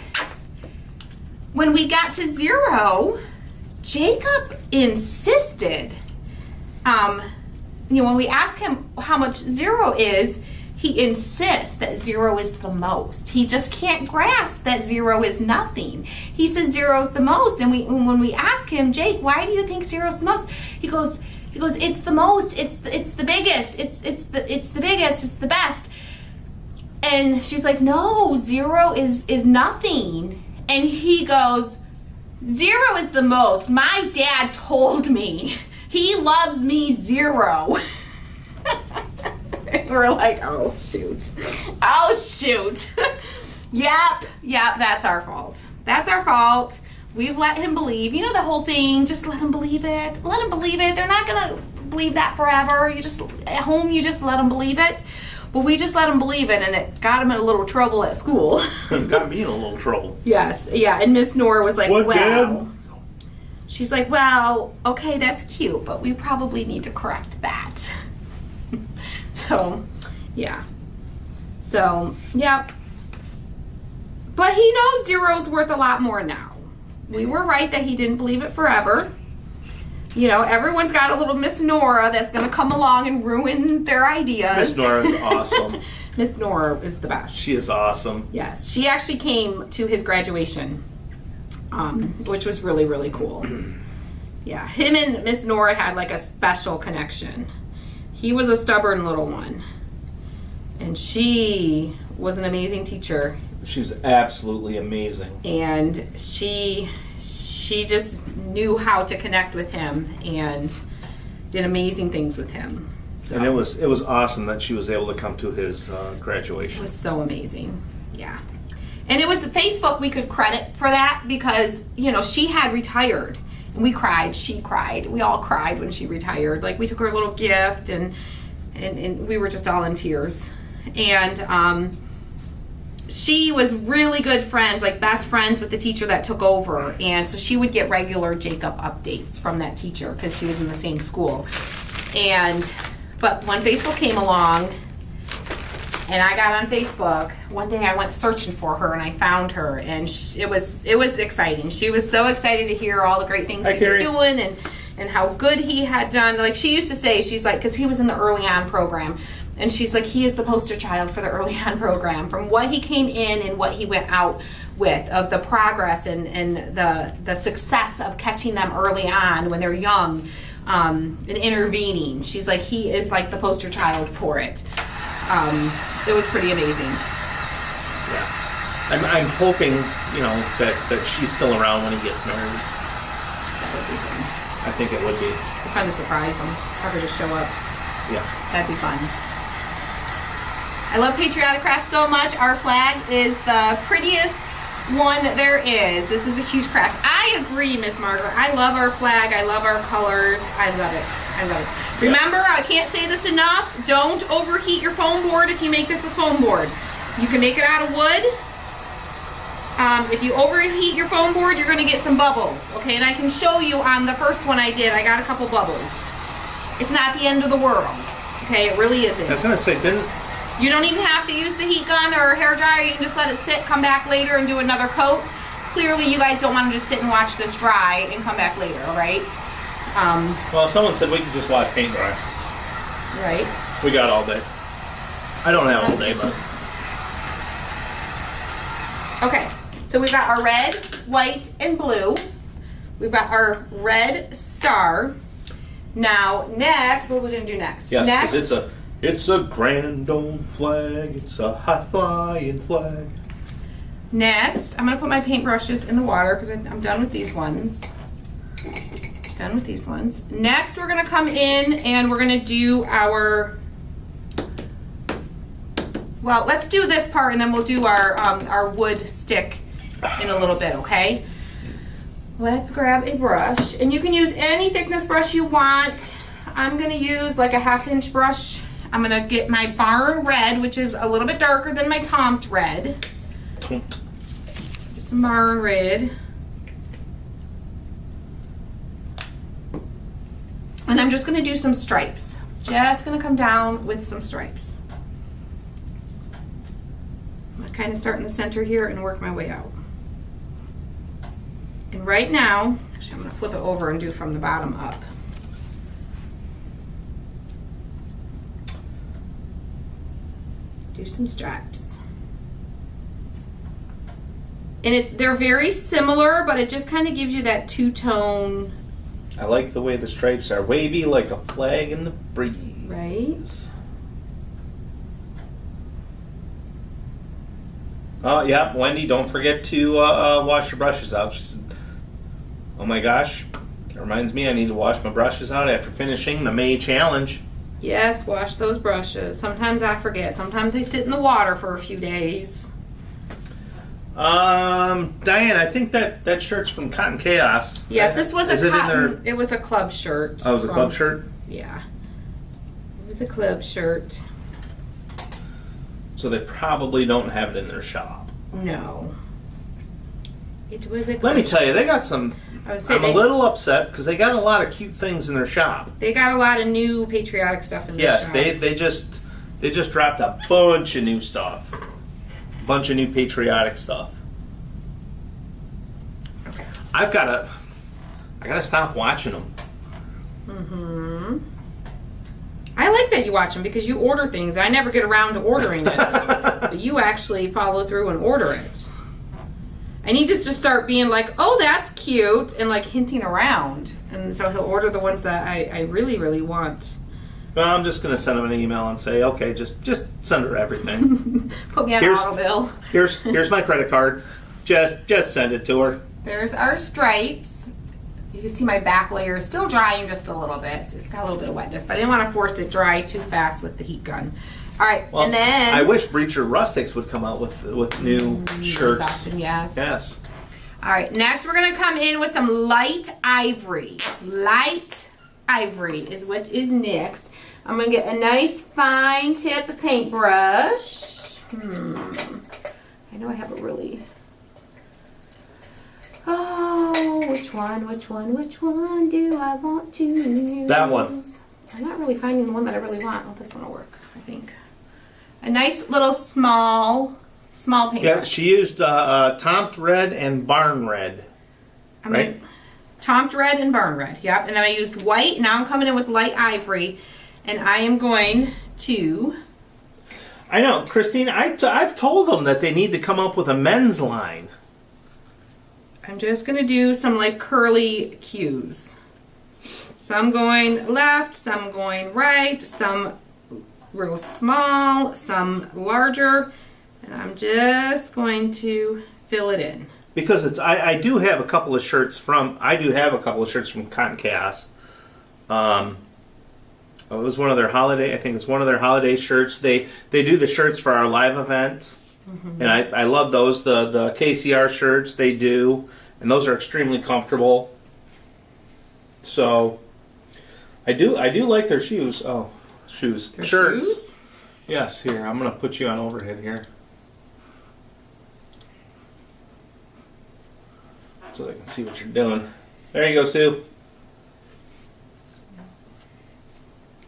when we got to 0, Jacob insisted, when we ask him how much 0 is, he insists that 0 is the most. He just can't grasp that 0 is nothing. He says 0 is the most. And when we ask him, Jake, why do you think 0 is the most? He goes, it's the most, it's the biggest, it's the biggest, it's the best. And she's like, no, 0 is nothing. And he goes, 0 is the most. My dad told me. He loves me 0. And we're like, oh shoot. Yep, that's our fault. That's our fault. We've let him believe, the whole thing, just let him believe it. Let him believe it. They're not going to believe that forever. At home, you just let them believe it. Well, we just let them believe it, and it got him in a little trouble at school. Got me in a little trouble. Yes, yeah, and Miss Nora was like, what, well. Dad? She's like, well, okay, that's cute, but we probably need to correct that. So, yeah. So, yeah. But he knows 0's worth a lot more now. We were right that he didn't believe it forever. Everyone's got a little Miss Nora that's going to come along and ruin their ideas. Miss Nora's awesome. Miss Nora is the best. She is awesome. Yes. She actually came to his graduation which was really, really cool. Yeah, him and Miss Nora had like a special connection. He was a stubborn little one, and she was an amazing teacher. She's absolutely amazing. And she just knew how to connect with him and did amazing things with him. So And it was awesome that she was able to come to his it graduation. was so amazing. Yeah. And it was Facebook we could credit for that because, you know, she had retired. And we cried, she cried. We all cried when she retired. Like, we took her a little gift and we were just all in tears. And she was really good friends, like best friends with the teacher that took over. And so she would get regular Jacob updates from that teacher because she was in the same school. But when Facebook came along, and I got on Facebook, one day I went searching for her and I found her, and it was exciting. She was so excited to hear all the great things he was doing and how good he had done. Like, she used to say, she's like, because he was in the early on program, and she's like, he is the poster child for the early on program, from what he came in and what he went out with, of the progress and the success of catching them early on when they're young, and intervening. She's like, he is like the poster child for it. It was pretty amazing. Yeah. I'm hoping, you know, that she's still around when he gets married. That would be fun. I think it would be. It'd be fun to surprise him. Have her just show up. Yeah. That'd be fun. I love Patriotic Craft so much. Our flag is the prettiest one there is. This is a huge craft. I agree, Miss Margaret. I love our flag. I love our colors. I love it. I love it. Remember, I can't say this enough. Don't overheat your foam board if you make this with foam board. You can make it out of wood. If you overheat your foam board, you're going to get some bubbles. Okay, and I can show you on the first one I did. I got a couple bubbles. It's not the end of the world. Okay, it really isn't. I was going to say, didn't... You don't even have to use the heat gun or hair dryer. You can just let it sit, come back later and do another coat. Clearly, you guys don't want to just sit and watch this dry and come back later, right? Well, someone said we could just watch paint dry. Right. We got all day. I don't have all day, but... Okay, so we've got our red, white, and blue. We've got our red star. Now, next, what are we going to do next? Yes, next, because it's a grand old flag. It's a high-flying flag. Next, I'm going to put my paintbrushes in the water because I'm done with these ones. Done with these ones. Next, we're going to come in and we're going to do our... Well, let's do this part and then we'll do our wood stick in a little bit, okay? Let's grab a brush. And you can use any thickness brush you want. I'm going to use like a 1/2 inch brush. I'm going to get my Barn Red, which is a little bit darker than my Tomt Red. Tomt. Some Barn Red. And I'm just going to do some stripes. Just going to come down with some stripes. I'm going to kind of start in the center here and work my way out. And right now, actually I'm going to flip it over and do from the bottom up. Do some stripes. And they're very similar, but it just kind of gives you that two-tone. I like the way the stripes are wavy like a flag in the breeze. Right? Oh, yeah, Wendy, don't forget to wash your brushes out. She said, oh my gosh, it reminds me I need to wash my brushes out after finishing the May challenge. Yes, wash those brushes. Sometimes I forget. Sometimes they sit in the water for a few days. Diane, I think that shirt's from Cotton Chaos. Yes, this was Is a it in cotton. there? It was a club shirt. Oh, it was a club shirt? Yeah. It was a club shirt. So they probably don't have it in their shop. No. It was a club Let me tell you, they got some... I'm a little upset because they got a lot of cute things in their shop. They got a lot of new patriotic stuff in their shop. Yes, they just dropped a bunch of new stuff. A bunch of new patriotic stuff. Okay. I gotta stop watching them. Mm-hmm. I like that you watch them because you order things. I never get around to ordering it. But you actually follow through and order it. I need to just start being like, oh, that's cute, and like hinting around. And so he'll order the ones that I really, really want. Well, I'm just gonna send him an email and say, okay, just send her everything. Put me on auto bill. Here's my credit card. Just send it to her. There's our stripes. You can see my back layer is still drying just a little bit. It's got a little bit of wetness, but I didn't want to force it dry too fast with the heat gun. All right, Well, and then I wish Breacher Rustics would come out with new shirts. Option, yes. Yes. All right, next we're gonna come in with some light ivory. Light ivory is what is next. I'm gonna get a nice fine tip paintbrush. I know I have a really. Oh, which one do I want to use? That one. I'm not really finding the one that I really want. Oh, this one will work, I think. A nice little small paintbrush. Yeah, she used Tomt Red and Barn Red. Right? Tomt Red and Barn Red, yep. And then I used white. Now I'm coming in with light ivory. And I am going to... I know, Christine, I've told them that they need to come up with a men's line. I'm just going to do some like curly cues. Some going left, some going right, some real small, some larger. And I'm just going to fill it in. Because I do have a couple of shirts from Cotton Cass. It was one of their holiday. I think it's one of their holiday shirts. They do the shirts for our live event, and I love those. The KCR shirts they do, and those are extremely comfortable. So, I do like their shoes. Oh, shirts. Shoes? Yes. Here, I'm gonna put you on overhead here, so they can see what you're doing. There you go, Sue.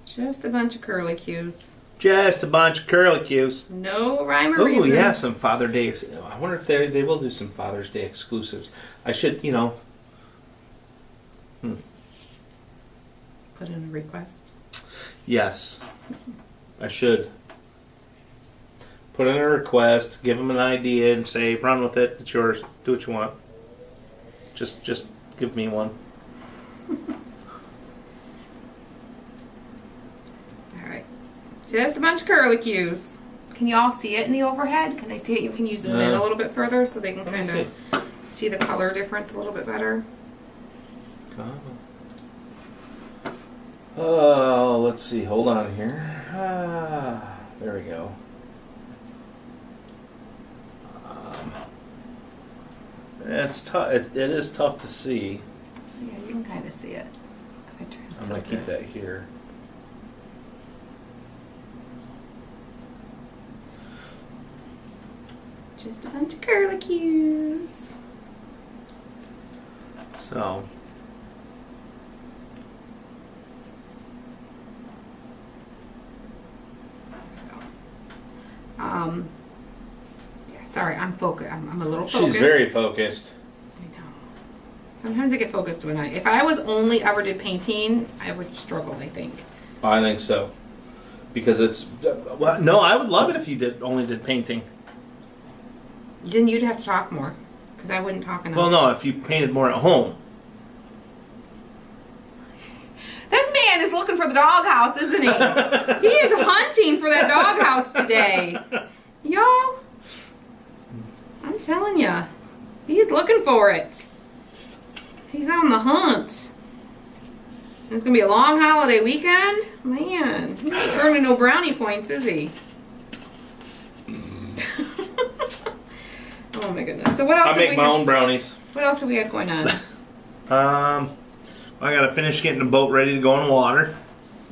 Just a bunch of curly cues. Just a bunch of curly cues. No rhyme or Oh, reason. yeah, some Father Day. I wonder if they will do some Father's Day exclusives. I should, Put in a request. Yes, I should. Put in a request, give them an idea, and say, run with it. It's yours. Do what you want. Just give me one. Just a bunch of curly cues. Can you all see it in the overhead? Can they see it? Can you zoom in a little bit further so they can kind of see the color difference a little bit better? Oh, let's see. Hold on here. There we go. It's tough. It is tough to see. Yeah, you can kind of see it. I'm going to keep that here. Just a bunch of curly cues. So. Yeah, sorry, I'm focused. I'm a little focused. She's very focused. I know. Sometimes I get focused when if I was only ever did painting, I would struggle, I think. I think so. Because it's, well, no, I would love it if you only did painting. Then you'd have to talk more, because I wouldn't talk enough. Well, no, if you painted more at home. This man is looking for the doghouse, isn't he? He is hunting for that doghouse today. Y'all, I'm telling ya, he's looking for it. He's on the hunt. It's going to be a long holiday weekend. Man, he ain't earning no brownie points, is he? Oh my goodness. So what else? I make my own brownies. What else have we got going on? I gotta finish getting the boat ready to go in the water.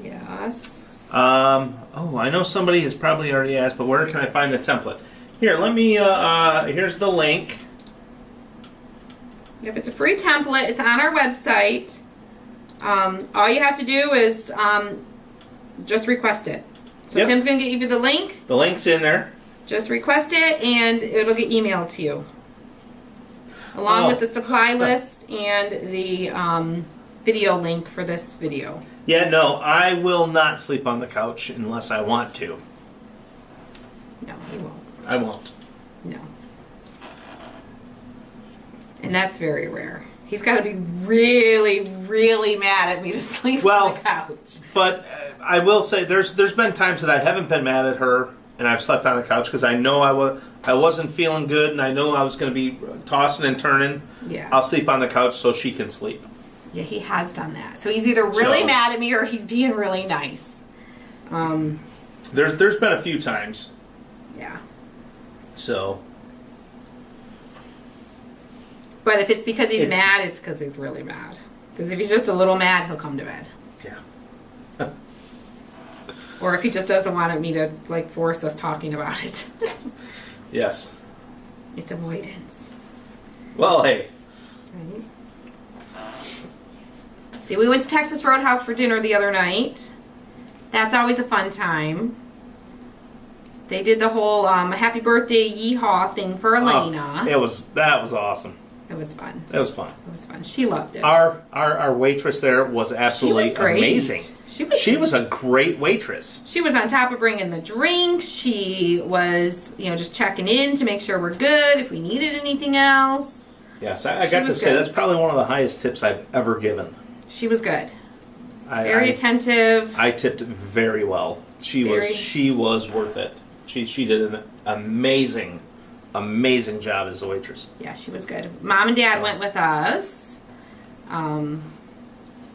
Yes. Oh, I know somebody has probably already asked, but where can I find the template? Here, let me. Here's the link. Yep, it's a free template. It's on our website. All you have to do is just request it. So Yep. Tim's gonna get you the link. The link's in there. Just request it, and it'll get emailed to you, along with the supply list and the video link for this video. Yeah, no, I will not sleep on the couch unless I want to. No, he won't. I won't. No. And that's very rare. He's got to be really, really mad at me to sleep on the couch. But I will say there's been times that I haven't been mad at her and I've slept on the couch because I know I wasn't feeling good and I know I was going to be tossing and turning. Yeah. I'll sleep on the couch so she can sleep. Yeah, he has done that. So he's either really mad at me or he's being really nice. There's been a few times. Yeah. So. But if it's because he's mad, it's because he's really mad. Because if he's just a little mad, he'll come to bed. Yeah. Or if he just doesn't want me to like force us talking about it. Yes. It's avoidance. Well, hey. Right. See, we went to Texas Roadhouse for dinner the other night. That's always a fun time. They did the whole happy birthday yeehaw thing for Elena. That was awesome. It was fun. It was fun. It was fun. She loved it. Our waitress there was absolutely amazing. She was a great waitress. She was on top of bringing the drinks. She was, just checking in to make sure we're good, if we needed anything else. Yes, I got to say, that's probably one of the highest tips I've ever given. She was good. Very attentive. I tipped very well. She was worth it. She did an amazing job as a waitress. Yeah, she was good. Mom and Dad went with us. Mom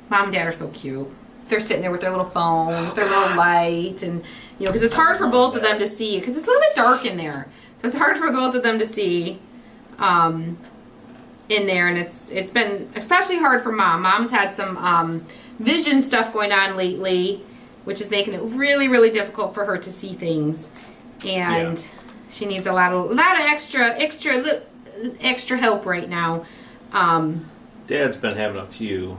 and Dad are so cute. They're sitting there with their little phone, with their little light, and because it's hard for both of them to see, because it's a little bit dark in there, so it's hard for both of them to see in there, and it's been especially hard for Mom. Mom's had some vision stuff going on lately, which is making it really, really difficult for her to see things, and she needs a lot of extra help right now. Dad's been having a few.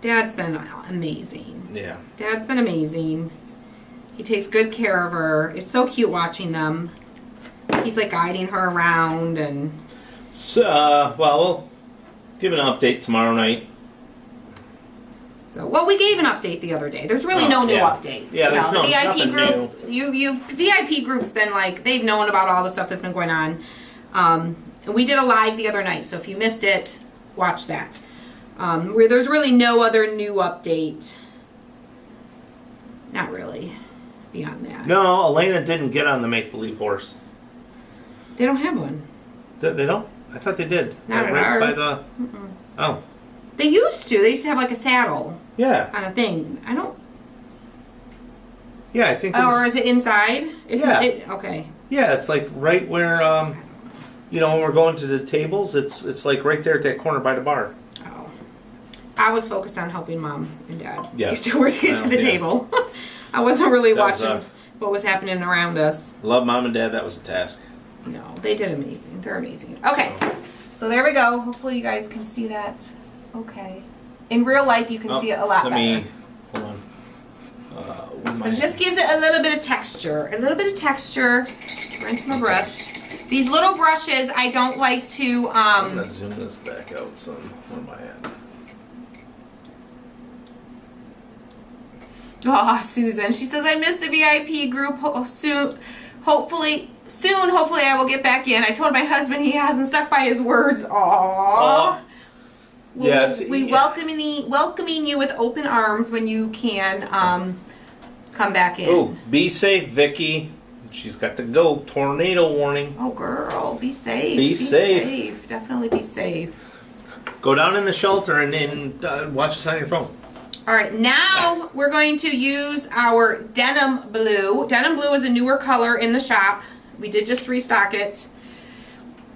Dad's been amazing. Yeah. Dad's been amazing. He takes good care of her. It's so cute watching them. He's like guiding her around and. So, we'll give an update tomorrow night. So, we gave an update the other day. There's really no new update. Yeah, there's the VIP nothing group. new. VIP group's been like they've known about all the stuff that's been going on. And we did a live the other night, so if you missed it, watch that. Where there's really no other new update. Not really. Beyond that. No, Elena didn't get on the make-believe horse. They don't have one. They don't? I thought they did. Not at right ours. By the... Oh. They used to. They used to have like a saddle. Yeah. On a thing. I don't... Yeah, I think or is it inside? Okay. Yeah, it's like right where, when we're going to the tables, it's like right there at that corner by the bar. Oh. I was focused on helping Mom and Dad. Yes. To get to the table. I wasn't really watching what was happening around us. Love Mom and Dad. That was a task. No, they did amazing. They're amazing. Okay. So there we go. Hopefully you guys can see that. Okay. In real life, you can see it a lot better. Hold on. It just gives it a little bit of texture. Rinse my brush. These little brushes, I don't like to... I'm going to zoom this back out some. Where am I at? Oh, Susan. She says, I missed the VIP group. Hopefully I will get back in. I told my husband he hasn't stuck by his words. Aww. We welcoming you with open arms when you can come back in. Oh, be safe, Vicky. She's got to go. Tornado warning. Oh, girl, be safe. Be safe. Definitely be safe. Go down in the shelter and watch us on your phone. All right, now we're going to use our denim blue. Denim blue is a newer color in the shop. We did just restock it.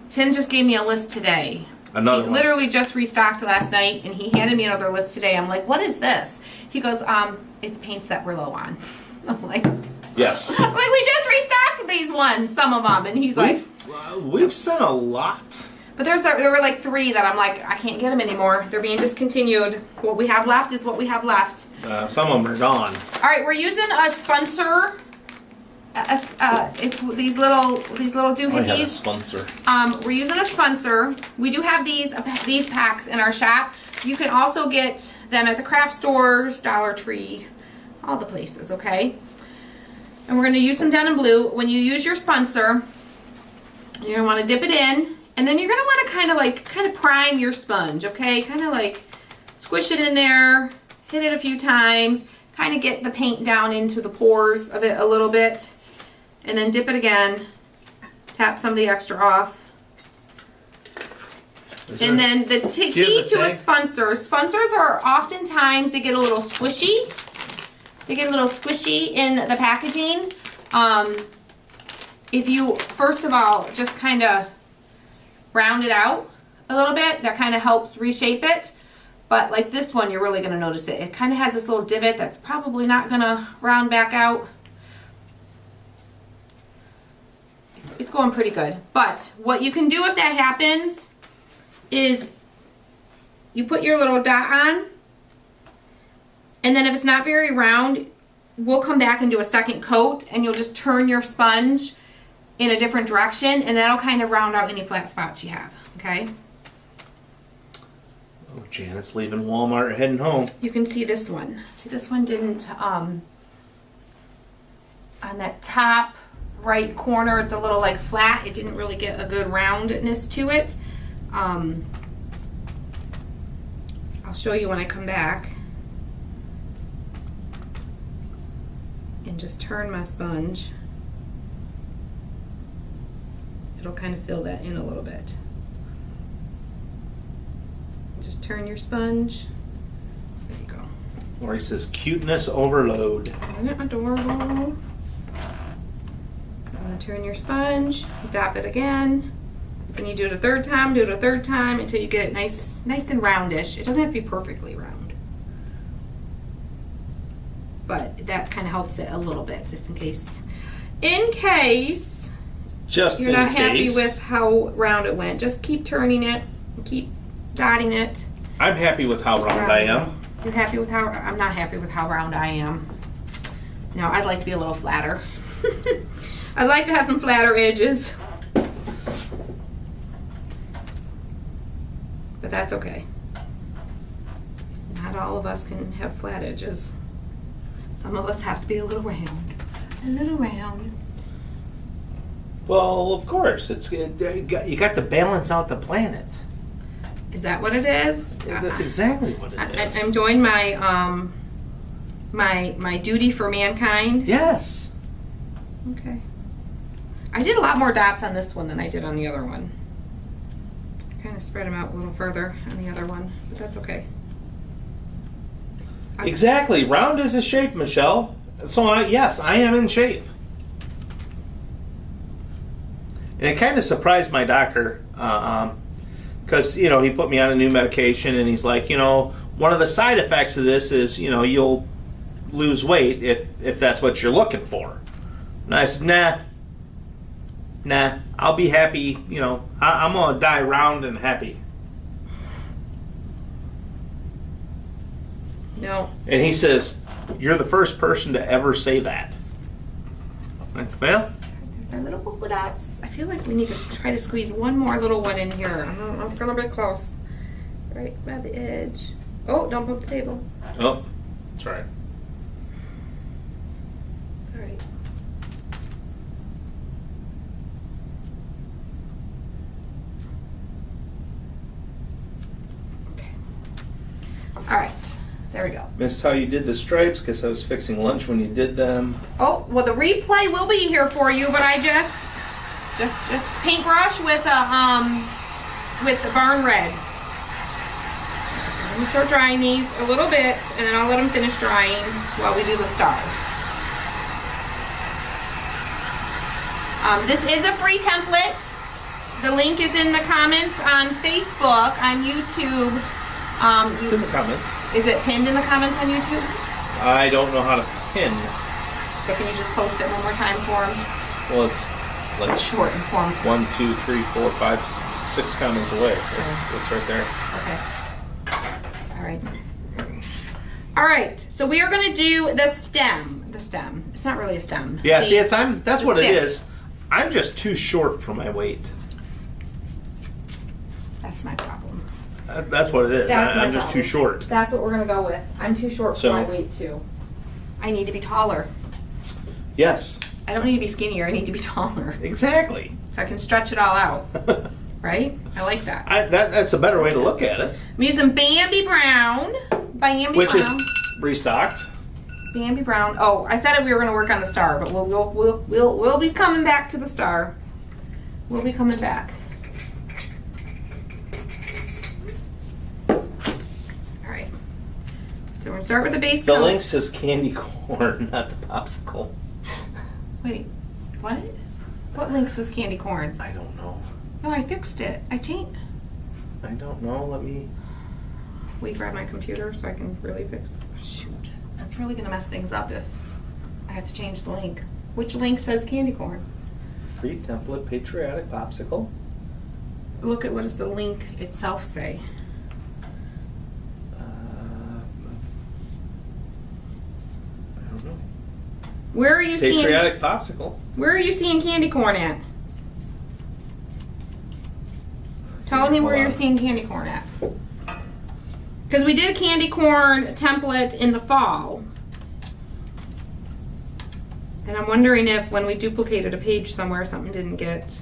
Tim just gave me a list today. He literally just restocked last night, and he handed me another list today. I'm like, what is this? He goes, it's paints that we're low on. I'm like, yes. I'm like, we just restocked these ones, some of them, and he's like, we've sent a lot. But there were like 3 that I'm like, I can't get them anymore. They're being discontinued. What we have left is what we have left. Some of them are gone. All right, we're using a sponsor. It's these little doohickeys. I have a sponsor. We're using a sponsor. We do have these packs in our shop. You can also get them at the craft stores, Dollar Tree, all the places. Okay. And we're going to use some denim blue. When you use your sponsor, you're going to want to dip it in And then you're gonna want to kind of prime your sponge, okay? Kind of like squish it in there, hit it a few times, kind of get the paint down into the pores of it a little bit, and then dip it again, tap some of the extra off. And then the key to a sponsors are oftentimes, they get a little squishy. They get a little squishy in the packaging. If you, first of all, just kind of round it out a little bit, that kind of helps reshape it. But like this one, you're really going to notice it. It kind of has this little divot that's probably not going to round back out. It's going pretty good. But what you can do if that happens is you put your little dot on, and then if it's not very round, we'll come back and do a second coat, and you'll just turn your sponge in a different direction, and that'll kind of round out any flat spots you have, okay? Oh, Janet's leaving Walmart, heading home. You can see this one. See, this one didn't, on that top right corner, it's a little like flat. It didn't really get a good roundness to it. I'll show you when I come back. And just turn my sponge. It'll kind of fill that in a little bit. Just turn your sponge. There you go. Lori says cuteness overload. Isn't it adorable? I'm gonna turn your sponge, dab it again. Then you do it a third time, until you get it nice and roundish. It doesn't have to be perfectly round. But that kind of helps it a little bit, if in case you're not happy with how round it went. Just keep turning it, keep dotting it. I'm happy with how round I am. You're happy with how, I'm not happy with how round I am. No, I'd like to be a little flatter. I'd like to have some flatter edges. But that's okay. Not all of us can have flat edges. Some of us have to be a little round. A little round. Well, of course. You got to balance out the planet. Is that what it is? That's exactly what it is. I'm doing my my duty for mankind. Yes. Okay. I did a lot more dots on this one than I did on the other one. Kind of spread them out a little further on the other one, but that's okay. Exactly. Round is a shape, Michelle. So yes, I am in shape. And it kind of surprised my doctor because he put me on a new medication, and he's like, one of the side effects of this is you'll lose weight if that's what you're looking for. And I said, nah, I'll be happy, I'm gonna die round and happy. No. And he says, you're the first person to ever say that. Well, there's our little polka dots. I feel like we need to try to squeeze one more little one in here. It's gonna be close. Right by the edge. Oh, don't bump the table. oh, that's right. All right. All right, there we go. Missed how you did the stripes because I was fixing lunch when you did them. Oh, well, the replay will be here for you, but I just paintbrush with the burn red. So let me start drying these a little bit, and then I'll let them finish drying while we do the star. This is a free template. The link is in the comments on Facebook, on YouTube. It's in the comments. Is it pinned in the comments on YouTube? I don't know how to pin. So can you just post it one more time for them? Well, it's like Short and form. 1, 2, 3, 4, 5, 6 comments away. It's right there. Okay. All right. All right. So we are going to do the stem. The stem. It's not really a stem. Yeah. See, that's what stem. it is. I'm just too short for my weight. That's my problem. That's what it is. That's my I'm just problem. too short. That's what we're going to go with. I'm too short for my weight too. I need to be taller. Yes. I don't need to be skinnier. I need to be taller. Exactly. So I can stretch it all out. right? I like that. That's a better way to look at it. I'm using Bambi Brown. Which is restocked. Bambi Brown. Oh, I said we were going to work on the star, but we'll be coming back to the star. We'll be coming back. All right. So we're gonna start with the base The coat. link says candy corn, not the popsicle. Wait, what? What link says candy corn? I don't know. No, I fixed it. I changed. I don't know. Let me. Will you grab my computer so I can really fix? Shoot, that's really gonna mess things up if I have to change the link. Which link says candy corn? Free template Patriotic Popsicle. Look at what does the link itself say. I don't know. Where are you seeing? Patriotic Popsicle. Where are you seeing candy corn at? Tell me where you're seeing candy corn at. Because we did a candy corn template in the fall. And I'm wondering if when we duplicated a page somewhere, something didn't get,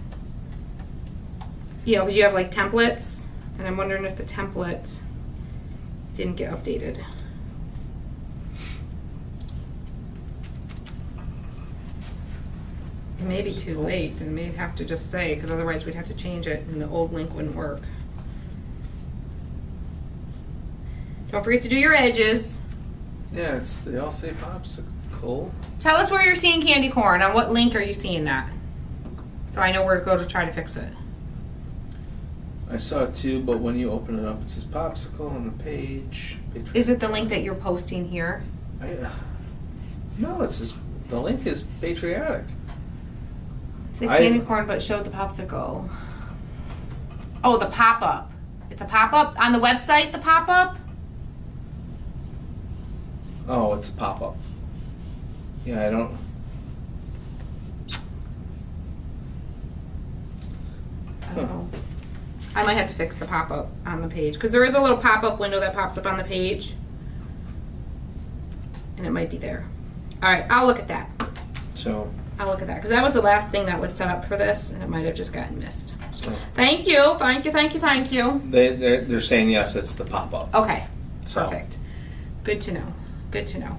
you know, because you have like templates, and I'm wondering if the template didn't get updated. It may be too late, and may have to just say, because otherwise we'd have to change it and the old link wouldn't work. Don't forget to do your edges. Yeah, they all say popsicle. Tell us where you're seeing candy corn. On what link are you seeing that? So I know where to go to try to fix it. I saw it too, but when you open it up, it says popsicle on the page. Is it the link that you're posting here? No, it says the link is patriotic. Say candy corn, but showed the popsicle. Oh, the pop-up. It's a pop-up on the website. The pop-up. Oh, it's a pop-up. Yeah, I don't. I don't know. I might have to fix the pop-up on the page because there is a little pop-up window that pops up on the page, and it might be there. All right, I'll look at that. So. I'll look at that because that was the last thing that was set up for this, and it might have just gotten missed. So. Thank you, thank you, thank you, thank you. They're saying yes, it's the pop-up. Okay, So. perfect. Good to know. Good to know.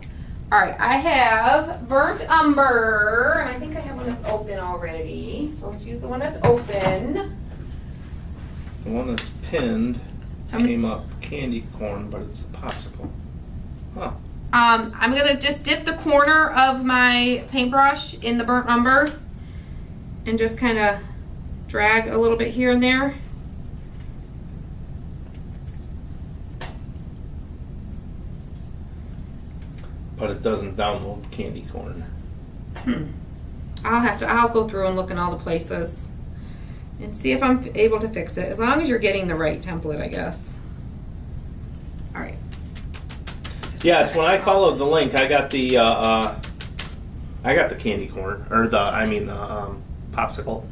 All right, I have burnt umber, and I think I have one that's open already. So let's use the one that's open. The one that's pinned came up candy corn, but it's a popsicle. Huh. I'm gonna just dip the corner of my paintbrush in the burnt umber and just kind of drag a little bit here and there. But it doesn't download candy corn. I'll go through and look in all the places and see if I'm able to fix it, as long as you're getting the right template, I guess. All right. Yeah, it's when I followed the link, I got the candy corn, or the popsicle.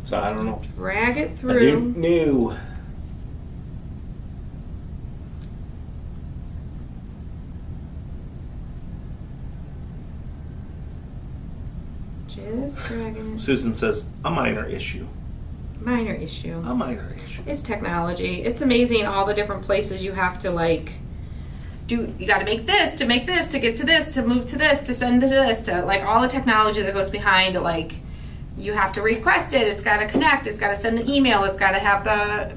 So I don't know. Drag it I through. knew. Just dragging it. Susan says a minor issue. Minor issue. A minor issue. It's technology. It's amazing all the different places you have to do. You got to make this, to get to this, to move to this, to send to this, to all the technology that goes behind. You have to request it. It's got to connect. It's got to send the email. It's got to have the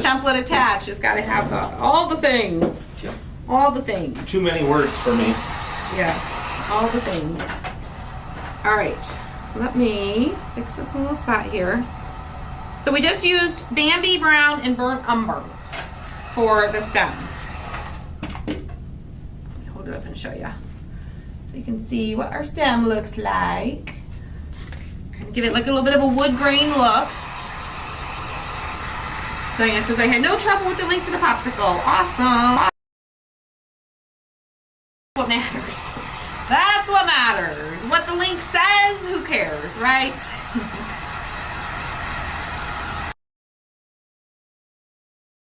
template attached. It's got to have all the things. Yep. All the things. Too many words for me. Yes, all the things. All right, let me fix this one little spot here. So we just used Bambi Brown and Burnt Umber for the stem. Let me hold it up and show you. So you can see what our stem looks like. And give it a little bit of a wood grain look. Diana says, I had no trouble with the link to the popsicle. Awesome. What matters. That's what matters. What the link says, who cares, right?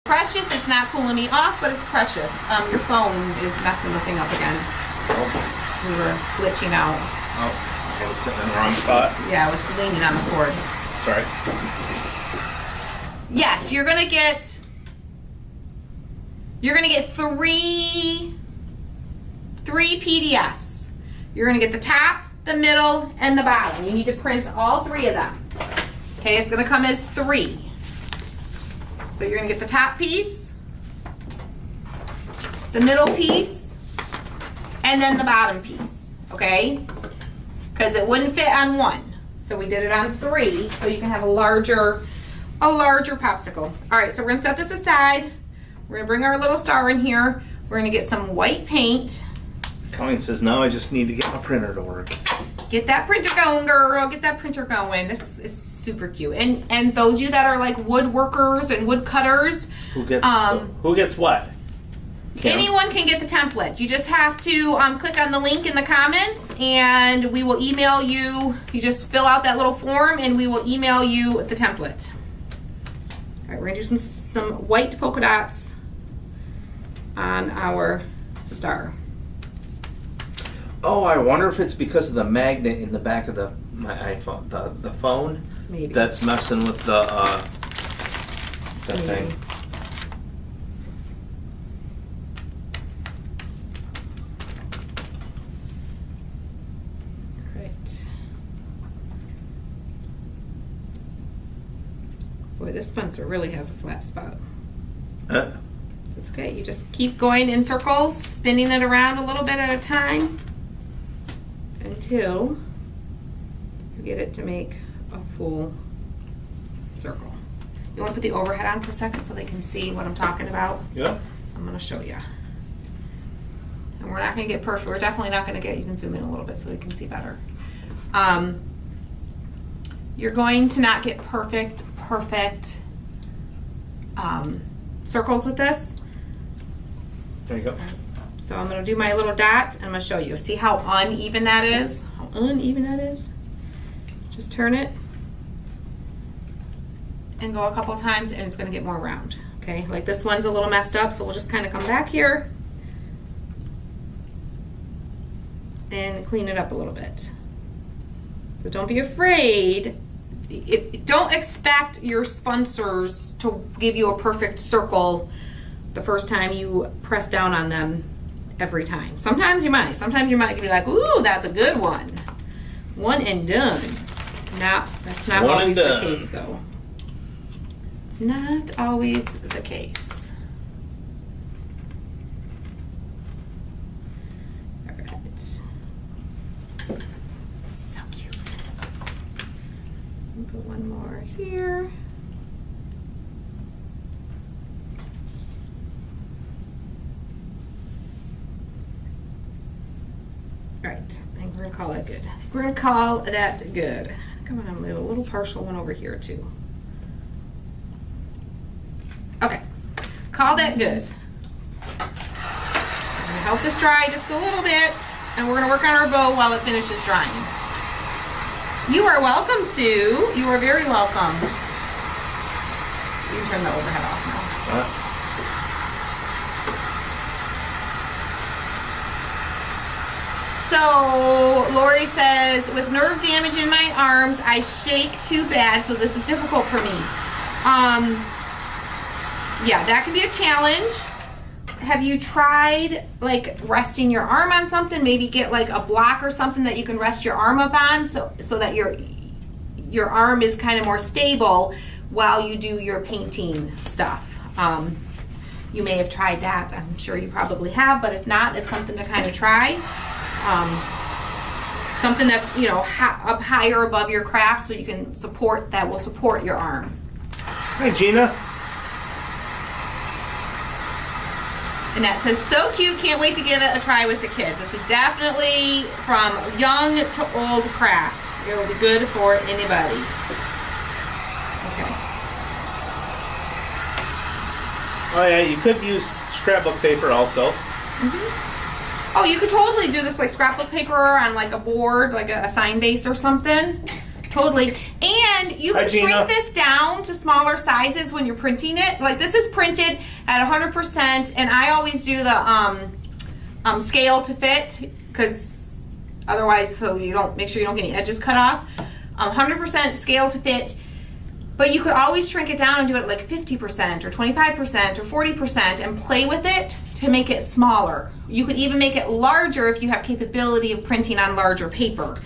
Precious, it's not pulling me off, but it's precious. Your phone is messing the thing up again. Oh. We were glitching out. Oh. Okay, it's sitting in the wrong spot. Yeah, I was leaning on the cord. Sorry. Yes, you're gonna get three PDFs. You're gonna get the top, the middle, and the bottom. You need to print all three of them. Okay, it's gonna come as 3. So you're gonna get the top piece, the middle piece, and then the bottom piece, okay? Because it wouldn't fit on 1. So we did it on 3, so you can have a larger popsicle. All right, so we're gonna set this aside. We're gonna bring our little star in here. We're gonna get some white paint. Colleen says, now I just need to get my printer to work. Get that printer going, girl. Get that printer going. This is super cute. And those of you that are like woodworkers and wood cutters. Who gets what? Kim? Anyone can get the template. You just have to click on the link in the comments and we will email you. You just fill out that little form and we will email you the template. All right, we're gonna do some white polka dots on our star. Oh, I wonder if it's because of the magnet in the back of my iPhone, the phone. Maybe. That's messing with the Maybe. thing. Right. Boy, this Spencer really has a flat spot. It's okay. You just keep going in circles, spinning it around a little bit at a time until you get it to make a full circle. You want to put the overhead on for a second so they can see what I'm talking about? Yeah. I'm going to show you. And we're not going to get perfect. We're definitely not going to get, you can zoom in a little bit so they can see better. You're going to not get perfect circles with this. There you go. So I'm going to do my little dot and I'm going to show you. See how uneven that is? How uneven that is? Just turn it and go a couple times and it's going to get more round. Okay, like this one's a little messed up, so we'll just kind of come back here and clean it up a little bit. So don't be afraid. Don't expect your sponsors to give you a perfect circle the first time you press down on them every time. Sometimes you might. Sometimes you might be like, ooh, that's a good one. One and done. No, that's not always the case though. It's not always the case. All right. So cute. Put one more here. All right, I think we're gonna call that good. I think we're gonna call that good. I think I'm gonna move a little partial one over here too. Okay, call that good. I'm gonna help this dry just a little bit, and we're gonna work on our bow while it finishes drying. You are welcome, Sue. You are very welcome. You can turn the overhead off now. So Lori says, with nerve damage in my arms, I shake too bad, so this is difficult for me. Yeah, that can be a challenge. Have you tried like resting your arm on something? Maybe get like a block or something that you can rest your arm up on so that your arm is kind of more stable while you do your painting stuff. You may have tried that. I'm sure you probably have, but if not, it's something to kind of try. Something that's, you know, up higher above your craft so you can support, that will support your arm. Hi, Gina. And that says, so cute, can't wait to give it a try with the kids. This is definitely from young to old craft. It will be good for anybody. Okay. Oh yeah, you could use scrapbook paper also. Mm-hmm. Oh, you could totally do this like scrapbook paper on like a board, like a sign base or something. Totally. And you can shrink this down to smaller sizes when you're printing it. Like this is printed at 100%, and I always do the scale to fit, because otherwise, so you don't, make sure you don't get any edges cut off. 100% scale to fit. But you could always shrink it down and do it like 50% or 25% or 40% and play with it to make it smaller. You could even make it larger if you have capability of printing on larger paper.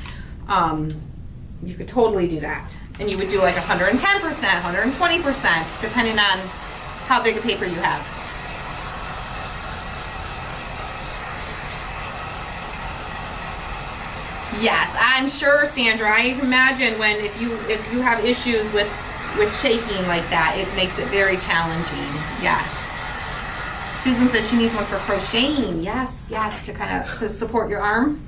You could totally do that. And you would do like 110%, 120%, depending on how big a paper you have. Yes, I'm sure, Sandra. I imagine when if you have issues with shaking like that, it makes it very challenging. Yes. Susan says she needs one for crocheting. Yes, to kind of to support your arm.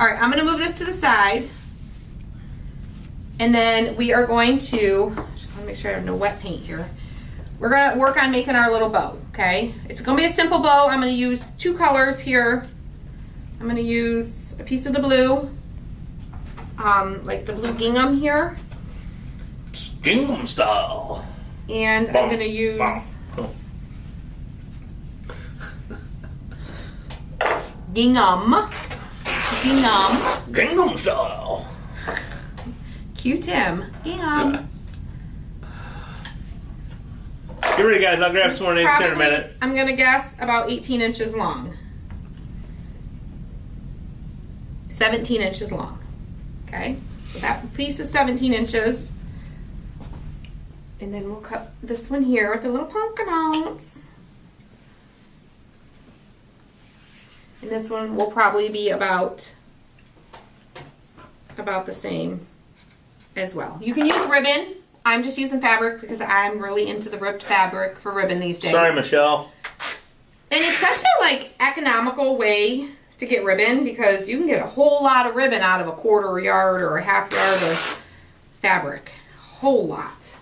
All right, I'm going to move this to the side. And then we are going to, just want to make sure I have no wet paint here. We're going to work on making our little bow, okay? It's going to be a simple bow. I'm going to use 2 colors here. I'm going to use a piece of the blue, like the blue gingham here. Gingham style. And I'm going to use gingham. Gingham style. Q-Tim. Gingham. Get ready, guys. I'll grab some more names here in a minute. I'm going to guess about 18 inches long. 17 inches long. Okay? So that piece is 17 inches. And then we'll cut this one here with the little polka dots. And this one will probably be about the same as well. You can use ribbon. I'm just using fabric because I'm really into the ribbed fabric for ribbon these days. Sorry, Michelle. And it's such a economical way to get ribbon because you can get a whole lot of ribbon out of a quarter yard or a half yard of fabric. A whole lot.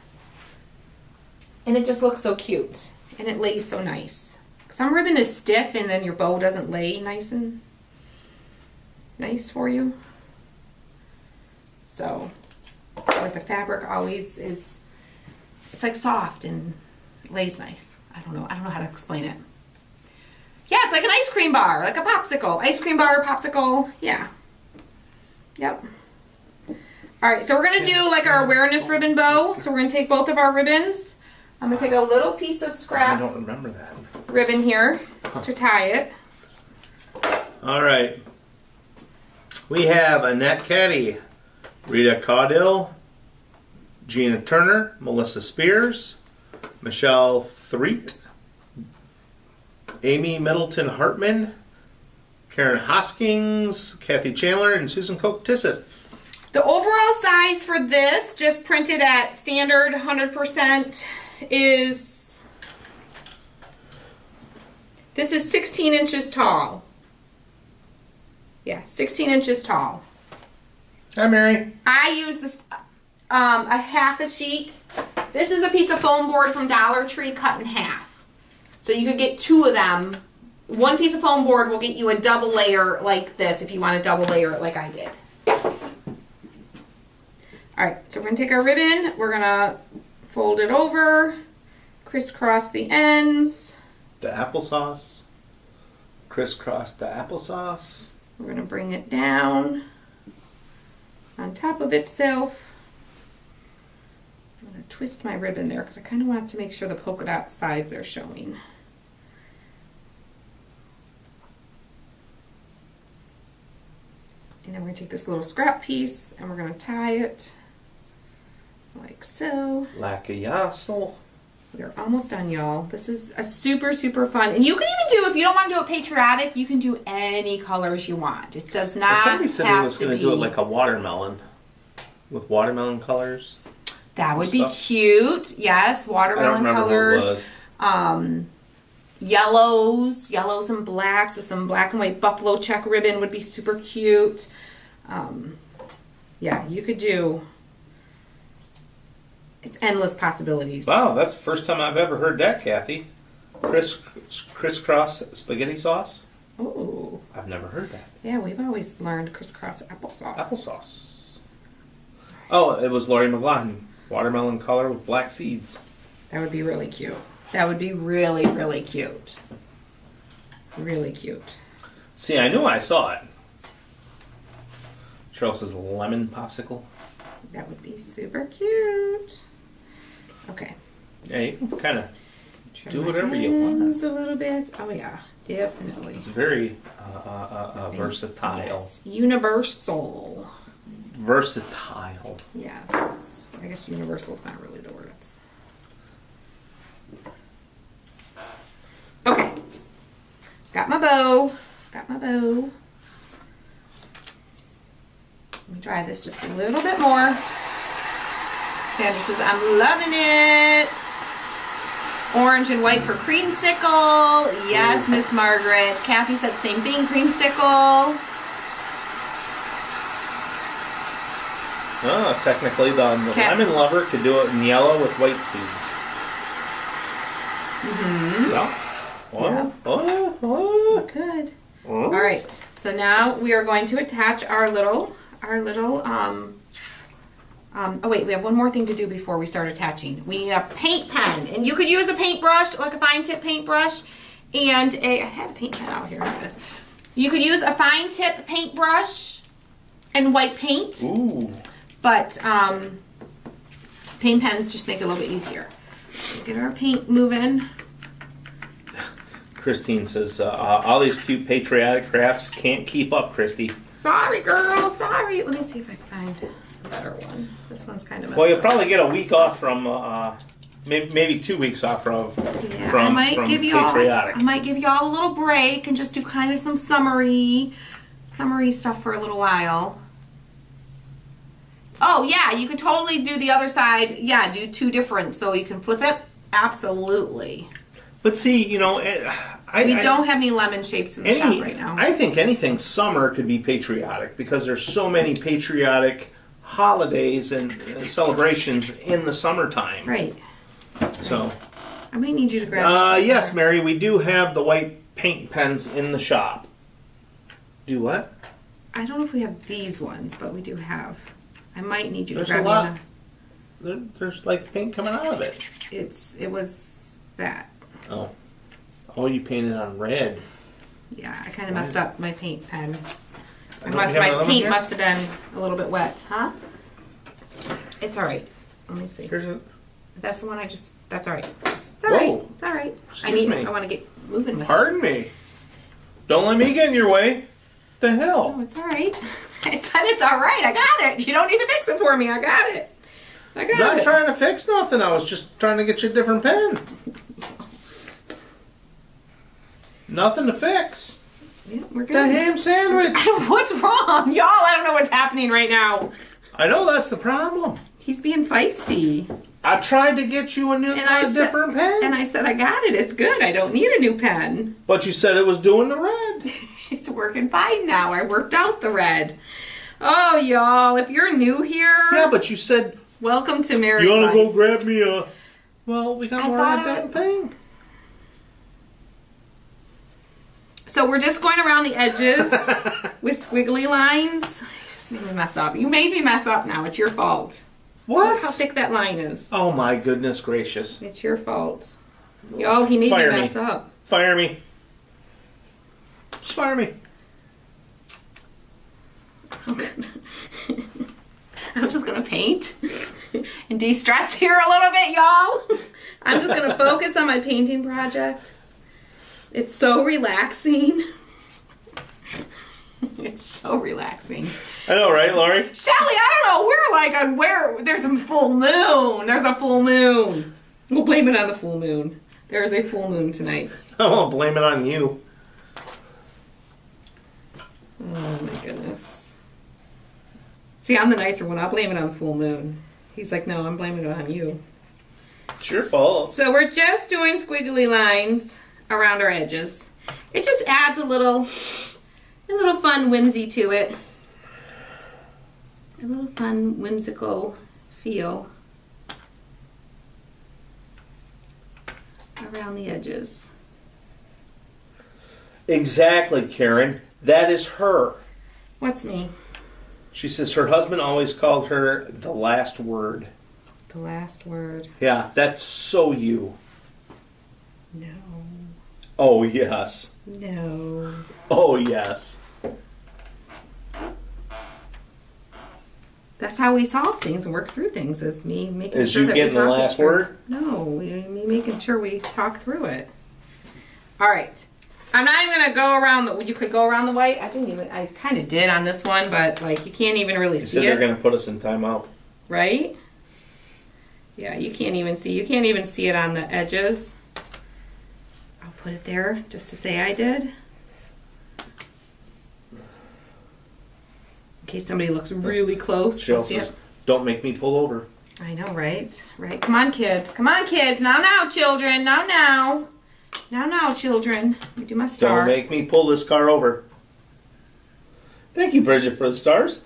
And it just looks so cute. And it lays so nice. Some ribbon is stiff and then your bow doesn't lay nice and nice for you. So, like the fabric always is, it's like soft and lays nice. I don't know how to explain it. Yeah, it's like an ice cream bar, like a popsicle. Ice cream bar, popsicle, yeah. Yep. All right, so we're gonna do like our awareness ribbon bow. So we're gonna take both of our ribbons. I'm gonna take a little piece of scrap I don't remember that. ribbon here to tie it. All right. We have Annette Caddy, Rita Caudill, Gina Turner, Melissa Spears, Michelle Threet, Amy Middleton Hartman, Karen Hoskins, Kathy Chandler, and Susan Koch Tissett. The overall size for this, just printed at standard 100%, is, this is 16 inches tall. Yeah, 16 inches tall. Hi, Mary. I use this, a half a sheet. This is a piece of foam board from Dollar Tree cut in half. So you could get 2 of them. One piece of foam board will get you a double layer like this if you want to double layer it like I did. Alright, so we're going to take our ribbon, we're going to fold it over, crisscross the ends. The applesauce. Crisscross the applesauce. We're going to bring it down on top of itself. I'm going to twist my ribbon there because I kind of want to make sure the polka dot sides are showing. And then we're going to take this little scrap piece and we're going to tie it like so. Like a yassel. We're almost done, y'all. This is a super, super fun. And you can even do, if you don't want to do it patriotic, you can do any colors you want. It does not Somebody said have he was to going to do it like a watermelon. With watermelon colors. That would be cute. Yes, watermelon colors. Yellows and blacks with some black and white buffalo check ribbon would be super cute. Yeah, you could do, it's endless possibilities. Wow, that's the first time I've ever heard that, Kathy. Crisscross spaghetti sauce? Oh. I've never heard that. Yeah, we've always learned crisscross applesauce. Applesauce. Oh, it was Lori McLaughlin. Watermelon color with black seeds. That would be really cute. That would be really, really cute. Really cute. See, I knew I saw it. Cheryl says lemon popsicle. That would be super cute. Okay. Yeah, you can kind of Trim do my whatever you ends want. a little bit. Oh yeah, definitely. It's very versatile. Yes, universal. Versatile. Yes. I guess universal is not really the word. Okay. Got my bow. Got my bow. Let me try this just a little bit more. Sandra says, I'm loving it. Orange and white for creamsicle. Yes, Miss Margaret. Kathy said same thing, creamsicle. Oh, technically the lemon lover could do it in yellow with white seeds. Mm-hmm. Yeah. Yeah. Oh. Good. All right. So now we are going to attach our little, oh wait, we have one more thing to do before we start attaching. We need a paint pen, and you could use a paintbrush, like a fine tip paintbrush, and I had a paint pen out here. Look at this. You could use a fine tip paintbrush and white paint. Ooh. But paint pens just make it a little bit easier. Get our paint moving. Christine says, all these cute patriotic crafts can't keep up, Christy. Sorry, girl. Sorry. Let me see if I can find a better one. This one's kind of messed Well, you'll up. probably get a week off from, maybe 2 weeks off from I might give you patriotic. I might give you all a little break and just do kind of some summery stuff for a little while. Oh yeah, you could totally do the other side. Yeah, do two different, so you can flip it. Absolutely. But see, you know, We don't have any lemon shapes in the shop right now. I think anything summer could be patriotic because there's so many patriotic holidays and celebrations in the summertime. Right. So, I might need you to grab. yes, Mary, we do have the white paint pens in the shop. Do what? I don't know if we have these ones, but we do have. I might need you There's to grab a lot. one. There's like paint coming out of it. It was that. Oh. Oh, you painted on red. Yeah, I kind of messed up my paint pen. Don't you have another My one paint here? must have been a little bit wet, huh? It's all right. Let me see. Here's a. That's the one I just. That's all right. It's all right. Whoa. It's all right. Excuse me. I want to get moving with it. Pardon me. Don't let me get in your way. The hell? Oh, it's all right. I said it's all right. I got it. You don't need to fix it for me. I got it. I got Not it. trying to fix nothing. I was just trying to get you a different pen. Nothing to fix. Yeah, we're good. The ham sandwich. What's wrong? Y'all, I don't know what's happening right now. I know that's the problem. He's being feisty. I tried to get you a different pen. And I said, I got it. It's good. I don't need a new pen. But you said it was doing the red. It's working fine now. I worked out the red. Oh, y'all, if you're new here, Yeah, but you said, welcome to Mary. you want to Life. go grab me a... Well, we got I more thought of I that would- thing. So we're just going around the edges with squiggly lines. You just made me mess up. You made me mess up now. It's your fault. Look how What? thick that line is. Oh my goodness gracious. It's your fault. Yo, he made Fire me me. mess up. Fire me. Just fire me. I'm just gonna paint and de-stress here a little bit, y'all. I'm just gonna focus on my painting project. It's so relaxing. It's so relaxing. I know, right, Laurie? Shelly, I don't know. We're like on where there's a full moon. There's a full moon. We'll blame it on the full moon. There is a full moon tonight. I won't blame it on you. Oh my goodness. See, I'm the nicer one. I'll blame it on the full moon. He's like, no, I'm blaming it on you. It's your fault. So we're just doing squiggly lines around our edges. It just adds a little fun whimsy to it. A little fun whimsical feel around the edges. Exactly, Karen. That is her. What's me? She says her husband always called her the last word. The last word. Yeah, that's so you. No. Oh, yes. No. Oh, yes. That's how we solve things and work through things. Is me making Is sure you that getting we the talk last it through. word? No, me making sure we talk through it. All right. I'm not even gonna go around the. You could go around the white. I kind of did on this one, but like you can't even really You see said it. they're gonna put us in timeout. Right? Yeah, you can't even see. You can't even see it on the edges. I'll put it there just to say I did. In case somebody looks really close. She they'll also see says, it. "Don't make me pull over." I know, right? Right. Come on, kids. Come on, kids. Now, children. Now, children. Let me do my star. Don't make me pull this car over. Thank you, Bridget, for the stars.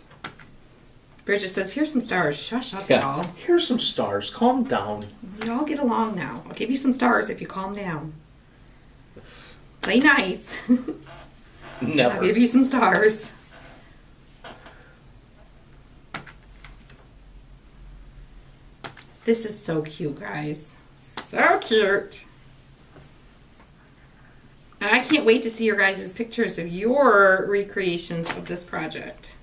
Bridget says, here's some stars. Shush up, Yeah. y'all. Here's some stars. Calm down. We all get along now. I'll give you some stars if you calm down. Play nice. I'll Never. give you some stars. This is so cute, guys. So cute. And I can't wait to see your guys' pictures of your recreations of this project.